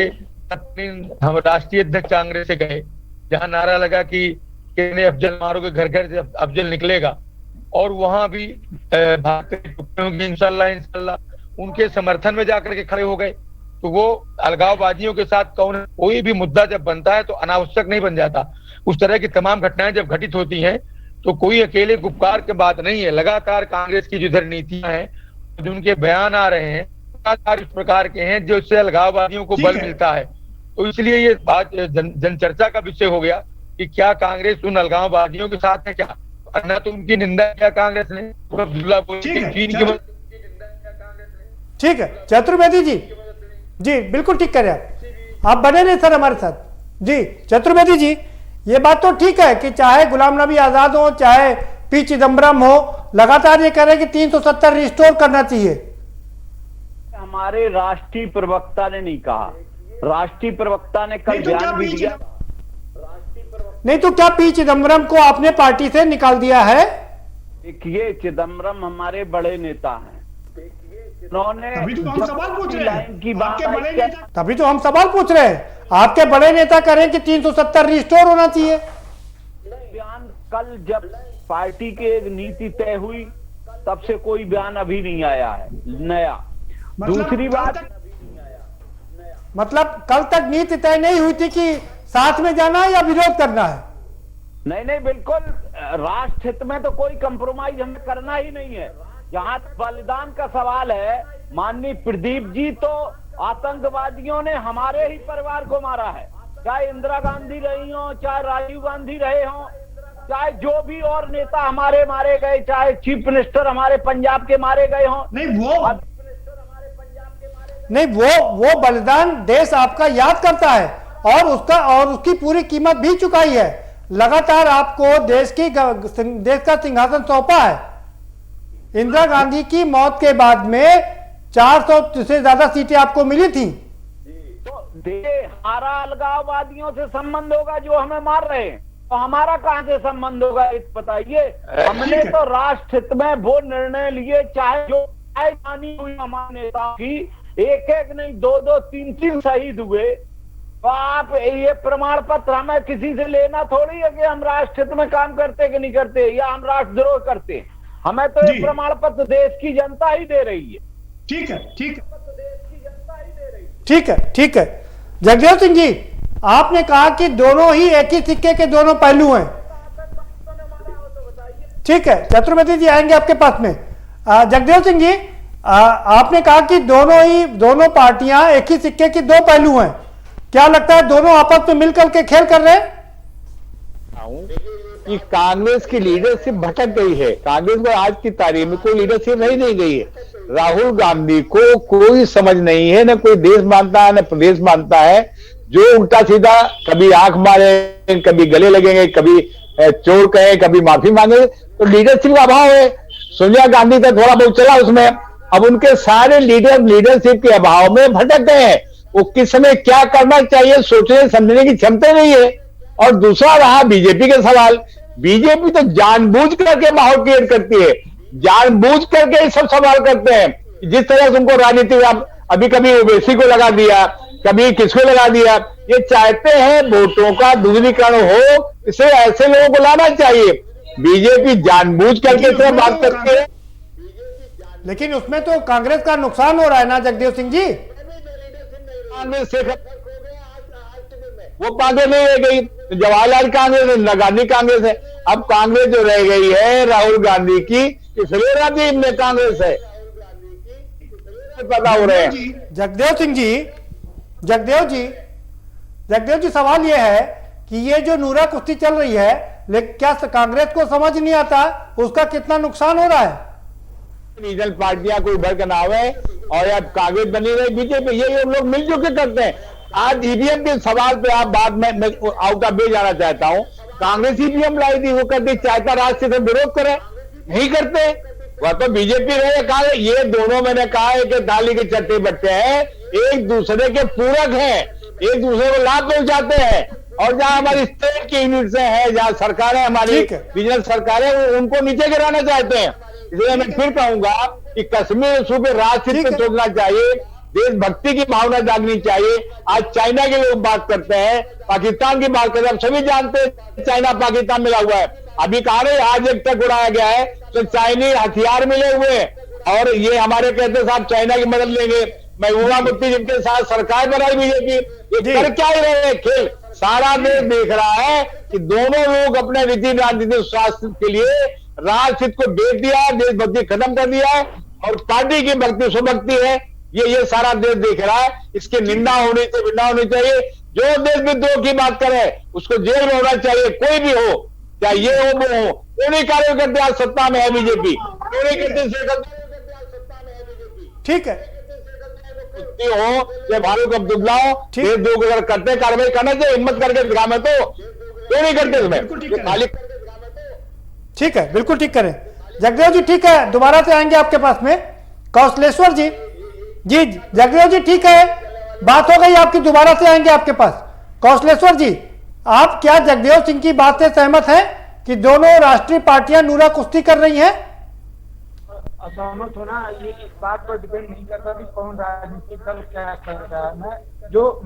S7: हम राष्ट्रीय अध्यक्ष कांग्रेस से गए, जहां नारा लगा कि अफजल मारोगे घर घर से अफजल निकलेगा, और वहां भी भागते इंशाल्लाह उनके समर्थन में जाकर के खड़े हो गए। तो वो अलगाववादियों के साथ कोई भी मुद्दा जब बनता है तो अनावश्यक नहीं बन जाता। उस तरह की तमाम घटनाएं जब घटित होती हैं तो कोई अकेले गुपकार की बात नहीं है। लगातार कांग्रेस की जो नीतियां हैं, जो उनके बयान आ रहे हैं, लगातार इस प्रकार के हैं जो इससे अलगाववादियों को बल मिलता है। तो इसलिए ये बात जनचर्चा का विषय हो गया कि क्या कांग्रेस उन अलगाववादियों के साथ है क्या? न तो उनकी निंदा किया कांग्रेस ने,
S1: ठीक है चतुर्वेदी जी बिल्कुल ठीक कह रहे हैं आप बने नहीं सर हमारे साथ जी। चतुर्वेदी जी, ये बात तो ठीक है कि चाहे गुलाम नबी आजाद हो, चाहे पी चिदम्बरम हो, लगातार ये कह रहे हैं कि 370 रिस्टोर करना चाहिए।
S6: हमारे राष्ट्रीय प्रवक्ता ने नहीं कहा, राष्ट्रीय प्रवक्ता ने कल बयान भी दिया।
S1: नहीं तो क्या पी चिदम्बरम को आपने पार्टी से निकाल दिया है?
S6: देखिए, चिदम्बरम हमारे बड़े नेता हैं, उन्होंने
S1: तभी तो हम सवाल पूछ रहे हैं। तभी तो हम सवाल पूछ रहे हैं, आपके बड़े नेता करें कि 370 रिस्टोर होना चाहिए।
S6: बयान कल जब पार्टी की एक नीति तय हुई तब से कोई बयान अभी नहीं आया है नया। दूसरी बात,
S1: मतलब कल तक नीति तय नहीं हुई थी कि साथ में जाना है या विरोध करना है?
S6: नहीं बिल्कुल, राष्ट्र हित में तो कोई कंप्रोमाइज हमें करना ही नहीं है। जहां बलिदान का सवाल है, माननीय प्रदीप जी, तो आतंकवादियों ने हमारे ही परिवार को मारा है, चाहे इंदिरा गांधी रही हो, चाहे राजीव गांधी रहे हो, चाहे जो भी और नेता हमारे मारे गए, चाहे चीफ मिनिस्टर हमारे पंजाब के मारे गए हो।
S1: नहीं वो बलिदान देश आपका याद करता है और उसकी पूरी कीमत भी चुकाई है। लगातार आपको देश का सिंहासन सौंपा है। इंदिरा गांधी की मौत के बाद में 400 से ज्यादा सीटें आपको मिली थी।
S6: तो हमारा अलगाववादियों से संबंध होगा जो हमें मार रहे हैं, तो हमारा कहां से संबंध होगा बताइए। हमने तो राष्ट्र हित में वो निर्णय लिए, चाहे जो हानि हुई हमारे नेताओं की, एक नहीं 2 3 शहीद हुए। तो आप ये प्रमाण पत्र हमें किसी से लेना थोड़ी है कि हम राष्ट्र हित में काम करते कि नहीं करते, या हम राष्ट्रद्रोह करते हैं। हमें तो ये प्रमाण पत्र देश की जनता ही दे रही है।
S1: ठीक है। जगदेव सिंह जी, आपने कहा कि दोनों ही एक ही सिक्के के दोनों पहलू हैं। ठीक है, चतुर्वेदी जी आएंगे आपके पास में। जगदेव सिंह जी, आपने कहा कि दोनों पार्टियां एक ही सिक्के के दो पहलू हैं। क्या लगता है दोनों आपस में मिलकर के खेल कर रहे हैं?
S8: कि कांग्रेस की लीडरशिप भटक गई है। कांग्रेस को आज की तारीख में कोई लीडरशिप नहीं गई है। राहुल गांधी को कोई समझ नहीं है, न कोई देश मानता है न प्रदेश मानता है। जो उल्टा सीधा कभी आंख मारे, कभी गले लगेंगे, कभी चोर कहे, कभी माफी मांगे, तो लीडरशिप का अभाव है। सोनिया गांधी का थोड़ा बहुत चला उसमें, अब उनके सारे लीडरशिप के अभाव में भटक गए हैं। वो किस समय क्या करना चाहिए सोचने समझने की क्षमता नहीं है। और दूसरा रहा बीजेपी के सवाल। बीजेपी तो जानबूझ करके माहौल क्रिएट करती है, जानबूझ करके सब सवाल करते हैं। जिस तरह से उनको राजनीति, अभी कभी ओवैसी को लगा दिया, कभी किसको लगा दिया। ये चाहते हैं वोटों का दूसरीकरण हो, इसे ऐसे लोगों को लाना चाहिए। बीजेपी जानबूझ करके सिर्फ बात करती है।
S1: लेकिन उसमें तो कांग्रेस का नुकसान हो रहा है ना जगदेव सिंह जी।
S8: कांग्रेस से वो पार्टी नहीं रह गई, जवाहरलाल कांग्रेस है, इंदिरा गांधी कांग्रेस है। अब कांग्रेस जो रह गई है राहुल गांधी की, इसलिए गांधी में कांग्रेस है, पता हो रहे हैं।
S1: जगदेव जी सवाल ये है कि ये जो नूरा कुश्ती चल रही है, लेकिन क्या कांग्रेस को समझ नहीं आता उसका कितना नुकसान हो रहा है?
S8: रीजनल पार्टियां कोई उभर कर ना आवे, और अब कांग्रेस बनी रही बीजेपी, ये लोग मिलजुल के करते हैं। आज ईवीएम के सवाल पे आप बात में आउट ऑफ वे जाना चाहता हूं। कांग्रेस ईवीएम लाई थी, वो कहती चाहता राष्ट्र से विरोध करे, नहीं करते। वह तो बीजेपी रहे, कहा ये दोनों मैंने कहा है कि दाली के चट्टे बट्टे हैं, एक दूसरे के पूरक हैं, एक दूसरे को लाभ पहुंचाते हैं। और जहां हमारी स्टेट की यूनिट है, जहां सरकारें हमारी रीजनल सरकारें, उनको नीचे गिराना चाहते हैं। इसलिए मैं फिर कहूंगा कि कश्मीर सूबे राष्ट्र पे सोचना चाहिए, देशभक्ति की भावना जागनी चाहिए। आज चाइना के लोग बात करते हैं, पाकिस्तान की बात करते हैं, सभी जानते हैं चाइना पाकिस्तान मिला हुआ है। अभी कहा रहे आज एक ट्रक उड़ाया गया है तो चाइनीज हथियार मिले हुए हैं, और ये हमारे कहते साहब चाइना की मदद लेंगे। महबूबा मुफ्ती जिनके साथ सरकार बनाई बीजेपी, ये कर क्या ही रहे हैं खेल। सारा देश देख रहा है कि दोनों लोग अपने रीति राजनीतिक स्वास्थ्य के लिए राष्ट्र हित को बेच दिया, देशभक्ति खत्म कर दिया है, और पार्टी की भक्ति स्वभक्ति है, ये सारा देश देख रहा है। इसकी निंदा होनी चाहिए। जो देश विद्रोह की बात करे उसको जेल में होना चाहिए, कोई भी हो, चाहे ये हो वो हो। क्यों नहीं कार्य करते? आज सत्ता में है बीजेपी, क्यों नहीं करते?
S1: ठीक है,
S8: हो चाहे फारूक अब्दुल्ला हो, देश दो अगर करते कार्रवाई करना चाहिए, हिम्मत करके दिखा। में तो क्यों नहीं करते इसमें?
S1: ठीक है, बिल्कुल ठीक करें। जगदेव जी ठीक है, दोबारा से आएंगे आपके पास में। कौशलेश्वर जी, जी जगदेव जी ठीक है, बात हो गई आपकी, दोबारा से आएंगे आपके पास। कौशलेश्वर जी, आप क्या जगदेव सिंह की बात से सहमत हैं कि दोनों राष्ट्रीय पार्टियां नूरा कुश्ती कर रही हैं?
S9: असहमत होना ये इस बात पर डिपेंड नहीं करता कि कौन राजनीतिक दल क्या कर रहा है। मैं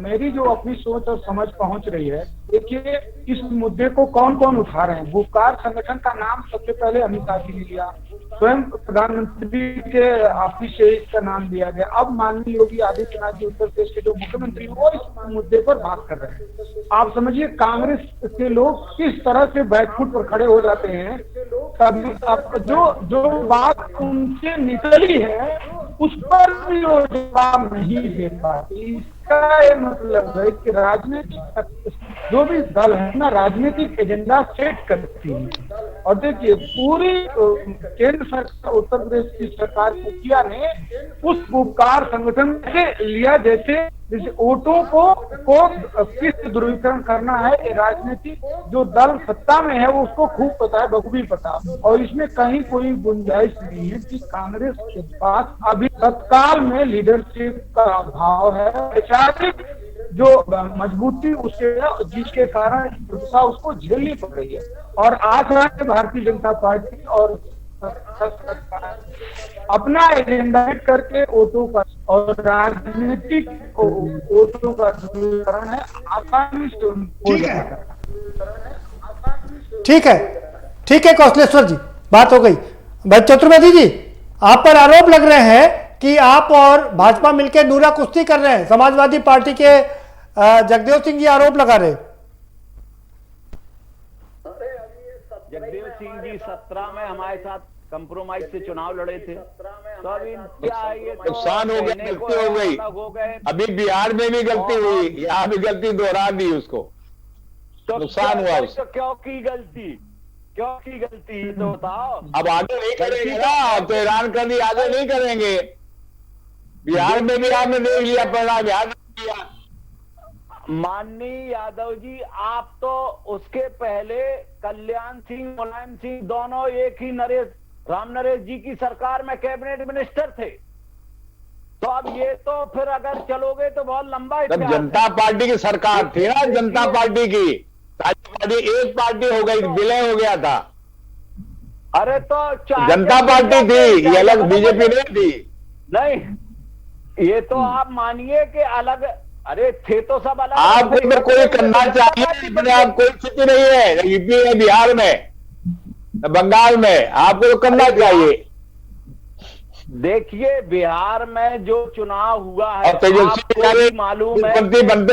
S9: मेरी जो अपनी सोच और समझ पहुंच रही है, देखिए इस मुद्दे को कौन कौन उठा रहे हैं। बुकार संगठन का नाम सबसे पहले अमित शाह जी ने लिया, स्वयं प्रधानमंत्री के ऑफिस से इसका नाम दिया गया। अब माननीय योगी आदित्यनाथ जी उत्तर प्रदेश के जो मुख्यमंत्री वो इस मुद्दे पर बात कर रहे हैं। आप समझिए कांग्रेस के लोग किस तरह से बैकफुट पर खड़े हो जाते हैं, तभी जो बात उनसे निकली है उस पर भी वो जवाब नहीं दे पाती। इसका ये मतलब है कि राजनीतिक जो भी दल है ना, राजनीतिक एजेंडा सेट करती है। और देखिए पूरी केंद्र सरकार, उत्तर प्रदेश की सरकार मुखिया ने उस उपकार संगठन से लिया जैसे वोटों को किस ध्रुवीकरण करना है, राजनीतिक जो दल सत्ता में है वो उसको खूब पता है, बखूबी पता। और इसमें कहीं कोई गुंजाइश नहीं है कि कांग्रेस के पास अभी तत्काल में लीडरशिप का अभाव है, वैचारिक जो मजबूती उसके जिसके कारण उसको झेलनी पड़ रही है। और आज भारतीय जनता पार्टी और अपना एजेंडा करके वोटों का और राजनीतिक वोटों का ध्रुवीकरण है आसानी से हो जाएगा।
S1: ठीक है कौशलेश्वर जी, बात हो गई। भाई चतुर्वेदी जी, आप पर आरोप लग रहे हैं कि आप और भाजपा मिलकर नूरा कुश्ती कर रहे हैं। समाजवादी पार्टी के जगदेव सिंह जी आरोप लगा रहे।
S6: जगदेव सिंह जी 17 में हमारे साथ कंप्रोमाइज से चुनाव लड़े थे, तो अभी क्या ये
S8: नुकसान हो गया, गलती हो गई। अभी बिहार में भी गलती हुई, यहाँ भी गलती दोहरा दी उसको, तो नुकसान हुआ उसको।
S6: क्यों की गलती तो बताओ।
S8: अब आगे नहीं करेंगे ना, अब तो ऐलान कर दी आगे नहीं करेंगे। बिहार में भी आपने देख लिया परिणाम, बिहार में किया।
S6: माननीय यादव जी, आप तो उसके पहले कल्याण सिंह, मुलायम सिंह दोनों एक ही राम नरेश जी की सरकार में कैबिनेट मिनिस्टर थे। तो अब ये तो फिर अगर चलोगे तो बहुत लंबा
S8: जब जनता पार्टी की सरकार थी ना, जनता पार्टी की एक पार्टी हो गई, विलय हो गया था।
S6: अरे तो
S8: जनता पार्टी थी, ये अलग बीजेपी नहीं थी।
S6: नहीं, ये तो आप मानिए कि अलग, अरे थे तो सब अलग।
S8: आपको तो कोई करना चाहिए, अपने आप कोई स्थिति नहीं है यूपी में, बिहार में, बंगाल में, आपको तो करना चाहिए।
S6: देखिए बिहार में जो चुनाव हुआ है,
S8: और तेजस्वी
S6: मालूम है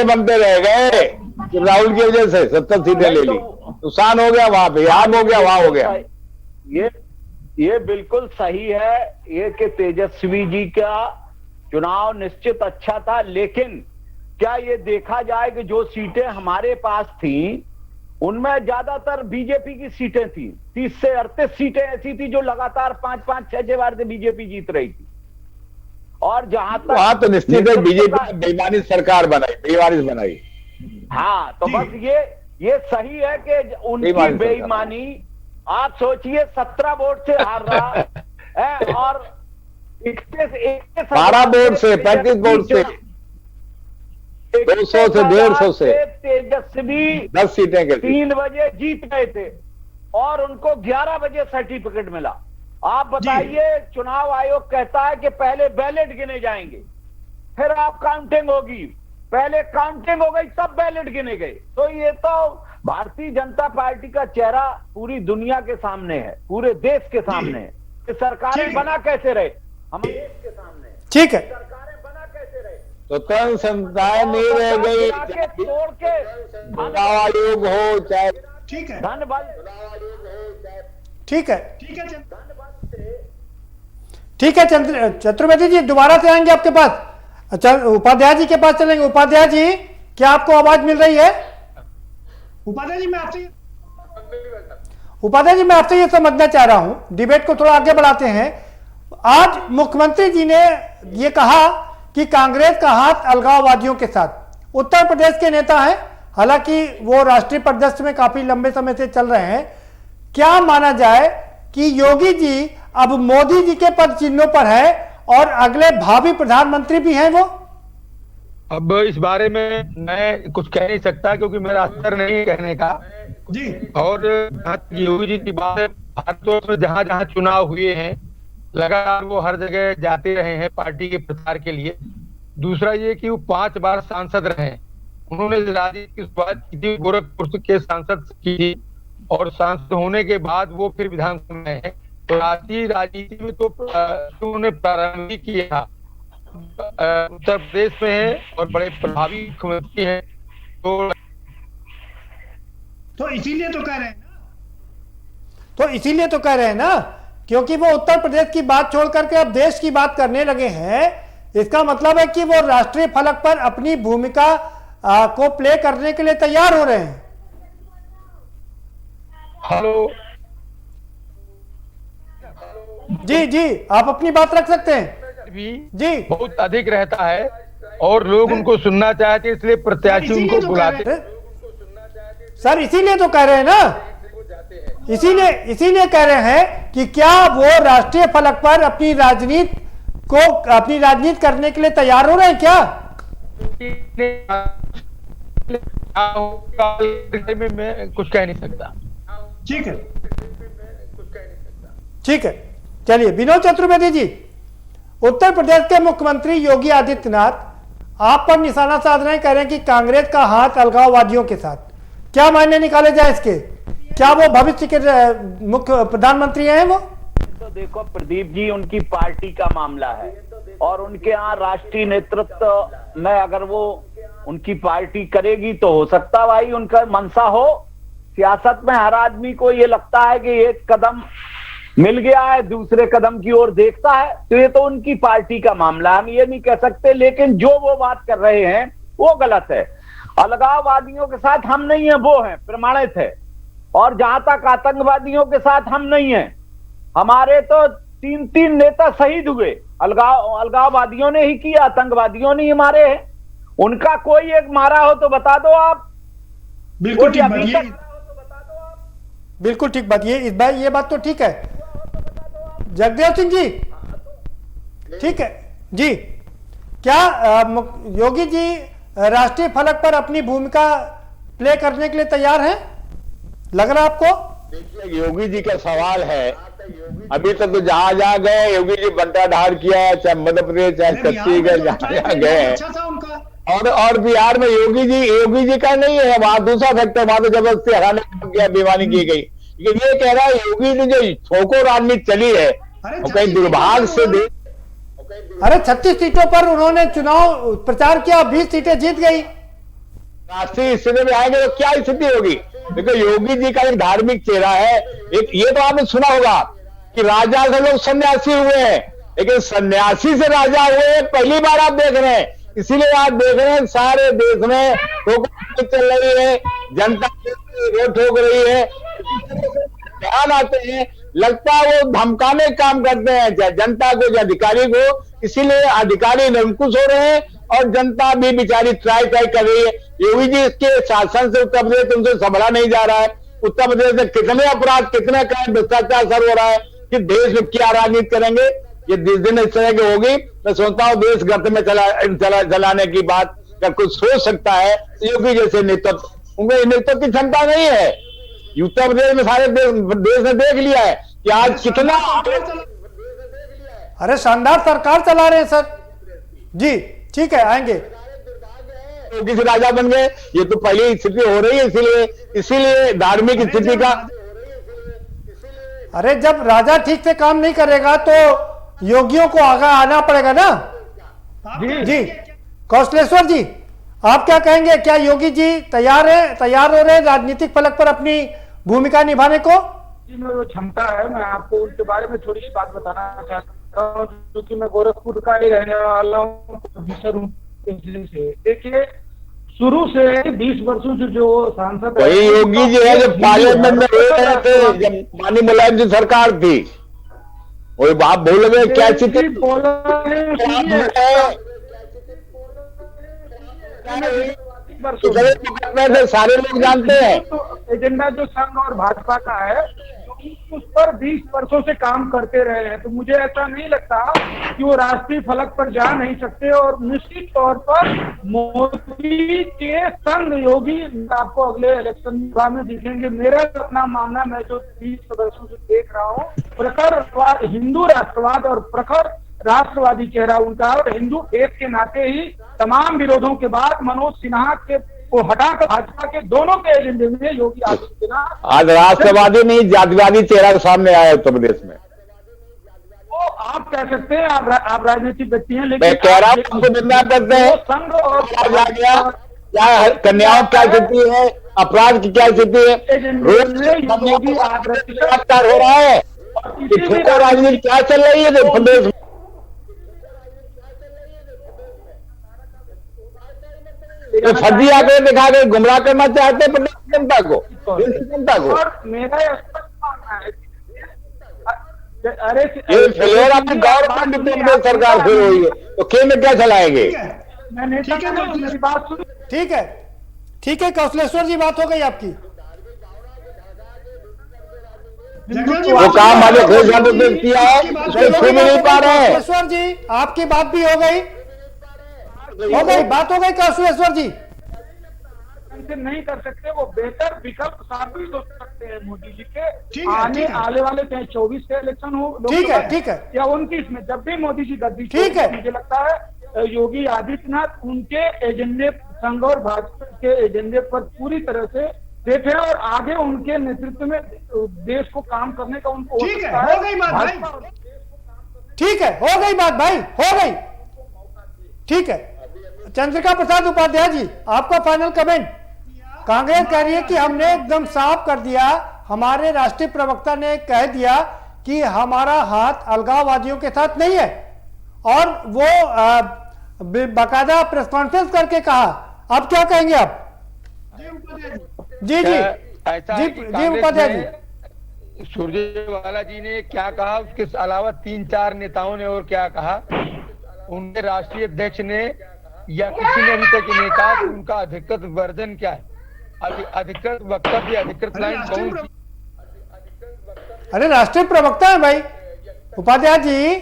S8: बनते रह गए राहुल की वजह से 70 सीटें ले ली, नुकसान हो गया वहां, बिहार हो गया, वहां हो गया।
S6: ये बिल्कुल सही है ये कि तेजस्वी जी का चुनाव निश्चित अच्छा था, लेकिन क्या ये देखा जाए कि जो सीटें हमारे पास थी उनमें ज्यादातर बीजेपी की सीटें थी। 30 से 38 सीटें ऐसी थी जो लगातार 5-5, 6-6 बार से बीजेपी जीत रही थी। और जहां तक
S8: वहां तो निश्चित है बीजेपी बेईमानी सरकार बनाई।
S6: हाँ, तो बस ये सही है कि उनकी बेईमानी, आप सोचिए 17 वोट से हार रहा है और
S8: 12 वोट से 35 वोट से 200 से 150 से
S6: तेजस्वी
S8: 10 सीटें के
S6: 3 बजे जीत गए थे और उनको 11 बजे सर्टिफिकेट मिला। आप बताइए, चुनाव आयोग कहता है कि पहले बैलेट गिने जाएंगे, फिर आप काउंटिंग होगी, पहले काउंटिंग हो गई तब बैलेट गिने गए। तो ये तो भारतीय जनता पार्टी का चेहरा पूरी दुनिया के सामने है, पूरे देश के सामने है कि सरकारें बना कैसे रहे, हमारे देश के सामने।
S1: ठीक है,
S6: सरकारें बना कैसे रहे,
S8: स्वतंत्र संस्थाएं नहीं रह गई,
S6: तोड़ के
S8: चुनाव आयोग हो चाहे
S1: ठीक है,
S6: धन बल,
S1: ठीक है, ठीक है चतुर्वेदी जी, दोबारा से आएंगे आपके पास। अच्छा, उपाध्याय जी के पास चलेंगे। उपाध्याय जी, क्या आपको आवाज मिल रही है? उपाध्याय जी, मैं आपसे ये समझना चाह रहा हूं, डिबेट को थोड़ा आगे बढ़ाते हैं। आज मुख्यमंत्री जी ने ये कहा कि कांग्रेस का हाथ अलगाववादियों के साथ। उत्तर प्रदेश के नेता हैं, हालांकि वो राष्ट्रीय परिदृश्य में काफी लंबे समय से चल रहे हैं। क्या माना जाए कि योगी जी अब मोदी जी के पद चिन्हों पर है और अगले भावी प्रधानमंत्री भी हैं वो?
S7: अब इस बारे में मैं कुछ कह नहीं सकता क्योंकि मेरा असर नहीं है कहने का
S1: जी।
S7: और योगी जी की बात है, भारत में जहां जहां चुनाव हुए हैं लगातार वो हर जगह जाते रहे हैं पार्टी के प्रचार के लिए। दूसरा ये कि वो 5 बार सांसद रहे हैं। उन्होंने राजनीति की शुरुआत की थी, गोरखपुर के सांसद की थी और सांसद होने के बाद वो फिर विधानसभा में है। तो राष्ट्रीय राजनीति में तो उन्होंने प्रारंभ ही किया था, उत्तर प्रदेश में है और बड़े प्रभावी मुख्यमंत्री हैं।
S1: तो इसीलिए तो कह रहे हैं ना, क्योंकि वो उत्तर प्रदेश की बात छोड़ करके अब देश की बात करने लगे हैं। इसका मतलब है कि वो राष्ट्रीय फलक पर अपनी भूमिका को प्ले करने के लिए तैयार हो रहे हैं।
S7: हेलो
S1: जी, आप अपनी बात रख सकते हैं
S7: जी। बहुत अधिक रहता है और लोग उनको सुनना चाहते हैं, इसलिए प्रत्याशी उनको बुलाते हैं।
S1: सर इसीलिए तो कह रहे हैं ना, इसीलिए कह रहे हैं कि क्या वो राष्ट्रीय फलक पर अपनी राजनीति करने के लिए तैयार हो रहे हैं क्या?
S7: मैं कुछ कह नहीं सकता।
S1: ठीक है, चलिए विनोद चतुर्वेदी जी, उत्तर प्रदेश के मुख्यमंत्री योगी आदित्यनाथ आप पर निशाना साध रहे हैं, कह रहे हैं कि कांग्रेस का हाथ अलगाववादियों के साथ। क्या मायने निकाले जाए इसके? क्या वो भविष्य के मुख्य प्रधानमंत्री हैं वो?
S6: तो देखो प्रदीप जी, उनकी पार्टी का मामला है और उनके यहाँ राष्ट्रीय नेतृत्व में अगर वो उनकी पार्टी करेगी तो हो सकता भाई उनका मनसा हो। सियासत में हर आदमी को ये लगता है कि एक कदम मिल गया है, दूसरे कदम की ओर देखता है, तो ये तो उनकी पार्टी का मामला, हम ये नहीं कह सकते। लेकिन जो वो बात कर रहे हैं वो गलत है। अलगाववादियों के साथ हम नहीं है, वो है प्रमाणित है। और जहां तक आतंकवादियों के साथ हम नहीं है, हमारे तो 3 नेता शहीद हुए, अलगाववादियों ने ही किया, आतंकवादियों ने ही मारे हैं। उनका कोई एक मारा हो तो बता दो आप।
S1: बिल्कुल ठीक बात, ये बात तो ठीक है। जगदेव सिंह जी, ठीक है जी, क्या योगी जी राष्ट्रीय फलक पर अपनी भूमिका प्ले करने के लिए तैयार हैं, लग रहा है आपको?
S8: देखिए, योगी जी का सवाल है, अभी तक तो जहां जहां गए योगी जी बंटा ढार किया, चाहे मध्य प्रदेश चाहे छत्तीसगढ़ जहां गए, और बिहार में योगी जी का नहीं है, वहां दूसरा फैक्टर, वहां तो जबरदस्ती हराने की बेईमानी की गई। लेकिन ये कह रहा है योगी जी जो ठोको राजनीति चली है वो कहीं दुर्भाग्य से
S1: अरे 36 सीटों पर उन्होंने चुनाव प्रचार किया, 20 सीटें जीत गई।
S8: राष्ट्रीय स्थिति में आएंगे तो क्या स्थिति होगी? देखो योगी जी का एक धार्मिक चेहरा है। एक ये तो आपने सुना होगा कि राजा से लोग सन्यासी हुए हैं, लेकिन सन्यासी से राजा हुए पहली बार आप देख रहे हैं। इसीलिए आप देख रहे हैं सारे देश में ठोकर चल रही है, जनता रोड ठोक रही है। ध्यान आते हैं लगता है वो धमकाने का काम करते हैं, चाहे जनता को चाहे अधिकारी को। इसीलिए अधिकारी निरंकुश हो रहे हैं और जनता भी बेचारी ट्राई कर रही है। योगी जी इसके शासन से उत्तर प्रदेश उनसे संभला नहीं जा रहा है। उत्तर प्रदेश में कितने अपराध, कितने क्राइम, भ्रष्टाचार सर हो रहा है कि देश में क्या राजनीति करेंगे। ये दिन इस तरह की होगी, मैं सोचता हूँ देश गर्त में चलाने की बात का कुछ सोच सकता है योगी जैसे नेतृत्व। उनके नेतृत्व की क्षमता नहीं है। उत्तर प्रदेश में सारे देश ने देख लिया है कि आज कितना।
S1: अरे शानदार सरकार चला रहे हैं सर जी, ठीक है आएंगे।
S8: किसी राजा बन गए, ये तो पहली स्थिति हो रही है, इसीलिए धार्मिक स्थिति का।
S1: अरे जब राजा ठीक से काम नहीं करेगा तो योगियों को आगे आना पड़ेगा ना। जी कौशलेश्वर जी, आप क्या कहेंगे? क्या योगी जी तैयार हो रहे हैं राजनीतिक फलक पर अपनी भूमिका निभाने को?
S9: जी में वो क्षमता है। मैं आपको उनके बारे में थोड़ी सी बात बताना चाहता हूँ, क्योंकि मैं गोरखपुर का ही रहने वाला हूँ, प्रोफेसर हूँ। देखिए शुरू से 20 वर्षों से जो सांसद
S8: वही योगी जी है जो पार्लियामेंट में रहे थे जब माननीय मुलायम जी सरकार थी। वही आप बोल रहे क्या स्थिति सारे लोग जानते हैं।
S9: तो एजेंडा जो संघ और भाजपा का है उस पर 20 वर्षों से काम करते रहे हैं, तो मुझे ऐसा नहीं लगता कि वो राष्ट्रीय फलक पर जा नहीं सकते। और निश्चित तौर पर मोदी के संग योगी आपको अगले इलेक्शन में दिखेंगे। मेरा अपना मानना, मैं जो 20 वर्षों से देख रहा हूँ, प्रखर हिंदू राष्ट्रवाद और प्रखर राष्ट्रवादी चेहरा उनका, और हिंदू फेथ के नाते ही तमाम विरोधों के बाद मनोज सिन्हा के को हटाकर भाजपा के दोनों के एजेंडे में योगी आदित्यनाथ
S8: आज राष्ट्रवादी नहीं जातिवादी चेहरा सामने आया उत्तर प्रदेश में।
S9: वो आप कह सकते हैं, आप राजनीतिक व्यक्ति हैं, लेकिन
S8: मैं कह रहा हूँ बदनाम करते हैं।
S9: संघ और
S8: क्या कन्याओं क्या स्थिति है, अपराध की क्या स्थिति है, रोज हो रहा है, राजनीति क्या चल रही है प्रदेश में। तो फर्जी आंकड़े दिखा के गुमराह करना चाहते हैं प्रदेश जनता को।
S9: और मेरा
S8: अरे अपनी गवर्नमेंट सरकार फिर हुई है तो केंद्र क्या चलाएंगे?
S1: ठीक है कौशलेश्वर जी, बात हो गई आपकी।
S8: वो काम हमारे किया है, उसको छू भी नहीं पा रहे हैं।
S1: कौशलेश्वर जी आपकी बात भी हो गई, बात हो गई कौशलेश्वर जी।
S9: नहीं कर सकते, वो बेहतर विकल्प साबित हो सकते हैं मोदी जी के आने वाले चाहे 24 के इलेक्शन हो,
S1: ठीक है
S9: या 29 में, जब भी मोदी जी गद्दी,
S1: ठीक है।
S9: मुझे लगता है योगी आदित्यनाथ उनके एजेंडे, संघ और भाजपा के एजेंडे पर पूरी तरह से सेफ है और आगे उनके नेतृत्व में देश को काम करने का उनको
S1: ठीक है, हो गई बात भाई, ठीक है, हो गई बात भाई, हो गई, ठीक है। चंद्रिका प्रसाद उपाध्याय जी, आपका फाइनल कमेंट। कांग्रेस कह रही है कि हमने एकदम साफ कर दिया, हमारे राष्ट्रीय प्रवक्ता ने कह दिया कि हमारा हाथ अलगाववादियों के साथ नहीं है, और वो बाकायदा प्रेस कॉन्फ्रेंस करके कहा। अब क्या कहेंगे आप? जी उपाध्याय जी।
S7: सुरजेवाला जी ने क्या कहा, उसके अलावा 3-4 नेताओं ने और क्या कहा, उनके राष्ट्रीय अध्यक्ष ने या किसी ने अभी तक नहीं कहा कि उनका अधिकृत वर्जन क्या है, अधिकृत वक्तव्य, अधिकृत लाइन कौन सी?
S1: अरे राष्ट्रीय प्रवक्ता है भाई उपाध्याय जी,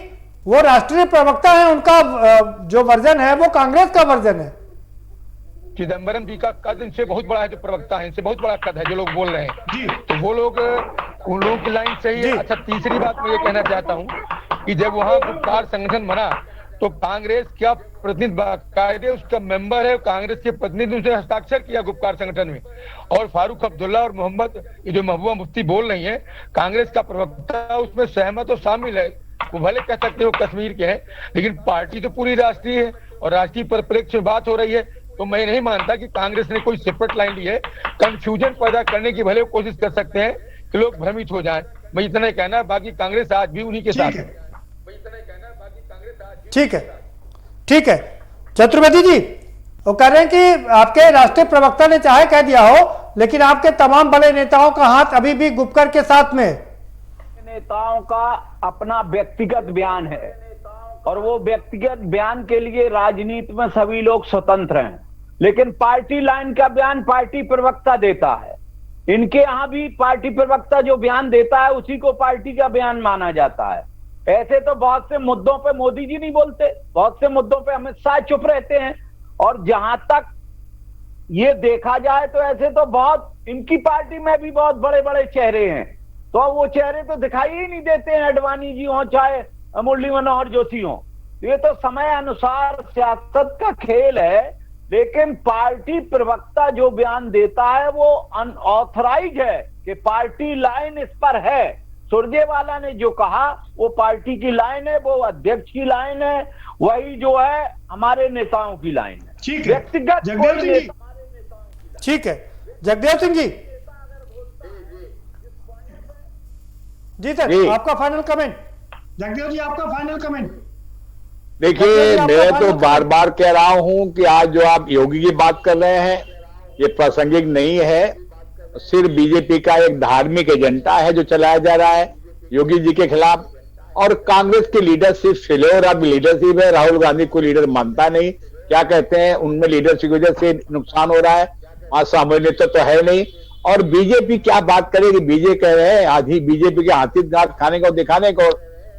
S1: वो राष्ट्रीय प्रवक्ता है, उनका जो वर्जन है वो कांग्रेस का वर्जन है।
S7: चिदम्बरम जी का कद इनसे बहुत बड़ा है, जो प्रवक्ता है इनसे बहुत बड़ा कद है, जो लोग बोल रहे हैं, तो वो लोग उन लोगों की लाइन सही है। अच्छा, तीसरी बात मैं ये कहना चाहता हूँ कि जब वहाँ गुप्कार संगठन बना तो कांग्रेस क्या प्रतिनिधि बाकायदे उसका मेंबर है, कांग्रेस के प्रतिनिधि उसने हस्ताक्षर किया गुप्कार संगठन में। और फारूक अब्दुल्ला और मोहम्मद, ये जो महबूबा मुफ्ती बोल रही है, कांग्रेस का प्रवक्ता उसमें सहमत और शामिल है। वो भले कह सकते हो कश्मीर के हैं, लेकिन पार्टी तो पूरी राष्ट्रीय है और राष्ट्रीय परिप्रेक्ष्य में बात हो रही है। तो मैं नहीं मानता कि कांग्रेस ने कोई सेपरेट लाइन ली है। कंफ्यूजन पैदा करने की भले कोशिश कर सकते हैं कि लोग भ्रमित हो जाएं, मैं इतना ही कहना है। बाकी कांग्रेस आज भी उन्हीं के साथ है।
S1: ठीक है चतुर्वेदी जी, वो कह रहे हैं कि आपके राष्ट्रीय प्रवक्ता ने चाहे कह दिया हो, लेकिन आपके तमाम बड़े नेताओं का हाथ अभी भी गुपकर के साथ में।
S6: नेताओं का अपना व्यक्तिगत बयान है और वो व्यक्तिगत बयान के लिए राजनीति में सभी लोग स्वतंत्र हैं, लेकिन पार्टी लाइन का बयान पार्टी प्रवक्ता देता है। इनके यहाँ भी पार्टी प्रवक्ता जो बयान देता है उसी को पार्टी का बयान माना जाता है। ऐसे तो बहुत से मुद्दों पे मोदी जी नहीं बोलते, बहुत से मुद्दों पे अमित शाह चुप रहते हैं, और जहां तक ये देखा जाए तो ऐसे तो बहुत इनकी पार्टी में भी बहुत बड़े बड़े चेहरे हैं, तो वो चेहरे तो दिखाई ही नहीं देते हैं, अडवाणी जी हो चाहे मुरली मनोहर जोशी हो। ये तो समय अनुसार सियासत का खेल है, लेकिन पार्टी प्रवक्ता जो बयान देता है वो अनऑथराइज है कि पार्टी लाइन इस पर है। सुरजेवाला ने जो कहा वो पार्टी की लाइन है, वो अध्यक्ष की लाइन है, वही जो है हमारे नेताओं की लाइन है।
S1: ठीक है
S6: व्यक्तिगत
S1: जगदेव सिंह जी, ठीक है जगदेव सिंह जी, जी सर आपका फाइनल कमेंट। जगदेव जी आपका फाइनल कमेंट।
S8: देखिए मैं तो बार बार कह रहा हूं कि आज जो आप योगी की बात कर रहे हैं ये प्रासंगिक नहीं है, सिर्फ बीजेपी का एक धार्मिक एजेंडा है जो चलाया जा रहा है योगी जी के खिलाफ, और कांग्रेस की लीडरशिप फेल्योर अब लीडरशिप है। राहुल गांधी को लीडर मानता नहीं, क्या कहते हैं उनमें लीडरशिप की वजह से नुकसान हो रहा है, वहां सामूहिक नेतृत्व तो है नहीं। और बीजेपी क्या बात करेगी, बीजेपी कह रहे हैं आज ही बीजेपी के हाथी दांत खाने को दिखाने को,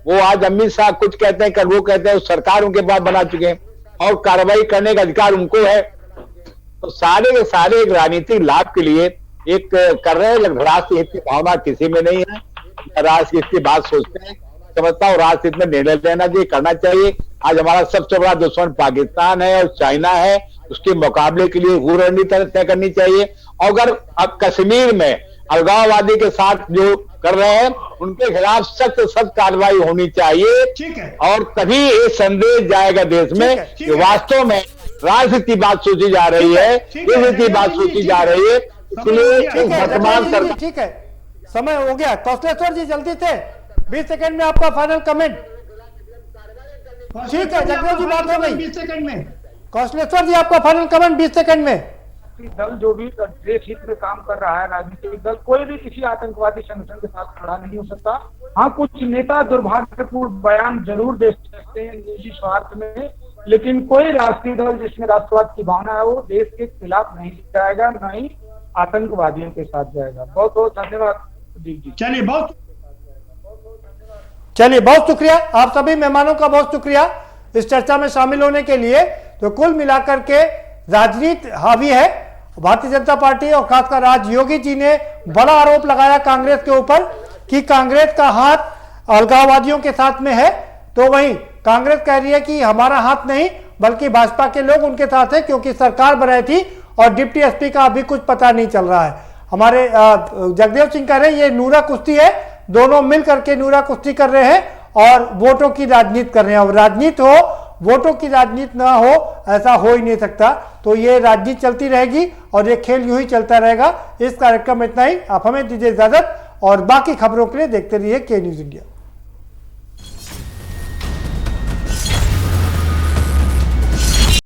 S8: वो आज अमित शाह कुछ कहते हैं कल वो कहते हैं, सरकार उनके पास बना चुके हैं और कार्रवाई करने का अधिकार उनको है। तो सारे के सारे एक राजनीतिक लाभ के लिए एक कर रहे हैं, राष्ट्रीय हित की भावना किसी में नहीं है। राष्ट्रीय हित की बात सोचते हैं, समझता हूँ राष्ट्रीय हित में निर्णय लेना चाहिए, करना चाहिए। आज हमारा सबसे बड़ा दुश्मन पाकिस्तान है और चाइना है, उसके मुकाबले के लिए रणनीति तय करनी चाहिए। और अगर अब कश्मीर में अलगाववादी के साथ जो कर रहे हैं उनके खिलाफ सख्त कार्रवाई होनी चाहिए।
S1: ठीक है।
S8: और तभी ये संदेश जाएगा देश में कि वास्तव में राजनीति की बात सोची जा रही है, राजनीति की बात सोची जा रही है। इसलिए वर्तमान सरकार,
S1: ठीक है समय हो गया। कौशलेश्वर जी जल्दी से 20 सेकंड में आपका फाइनल कमेंट। ठीक है जगदेव जी बात हो गई 20 सेकंड में। कौशलेश्वर जी आपका फाइनल कमेंट 20 सेकंड में।
S9: दल जो भी देश हित में काम कर रहा है, राजनीतिक दल कोई भी किसी आतंकवादी संगठन के साथ खड़ा नहीं हो सकता। हाँ कुछ नेता दुर्भाग्यपूर्ण बयान जरूर दे सकते हैं निजी स्वार्थ में, लेकिन कोई राष्ट्रीय दल जिसमें राष्ट्रवाद की भावना है वो देश के खिलाफ नहीं जाएगा, न ही आतंकवादियों के साथ जाएगा। बहुत बहुत धन्यवाद जी।
S1: चलिए बहुत शुक्रिया आप सभी मेहमानों का, बहुत शुक्रिया इस चर्चा में शामिल होने के लिए। तो कुल मिलाकर के राजनीति हावी है, भारतीय जनता पार्टी और खासकर आज योगी जी ने बड़ा आरोप लगाया कांग्रेस के ऊपर कि कांग्रेस का हाथ अलगाववादियों के साथ में है, तो वहीं कांग्रेस कह रही है कि हमारा हाथ नहीं बल्कि भाजपा के लोग उनके साथ है, क्योंकि सरकार बनाई थी और डिप्टी एसपी का अभी कुछ पता नहीं चल रहा है। हमारे जगदेव सिंह कह रहे हैं ये नूरा कुश्ती है, दोनों मिल करके नूरा कुश्ती कर रहे हैं और वोटों की राजनीति कर रहे हैं। और राजनीति हो, वोटों की राजनीति ना हो, ऐसा हो ही नहीं सकता। तो ये राजनीति चलती रहेगी और ये खेल यूं ही चलता रहेगा। इस कार्यक्रम में इतना ही, आप हमें दीजिए इजाजत और बाकी खबरों के लिए देखते रहिए के न्यूज़ इंडिया।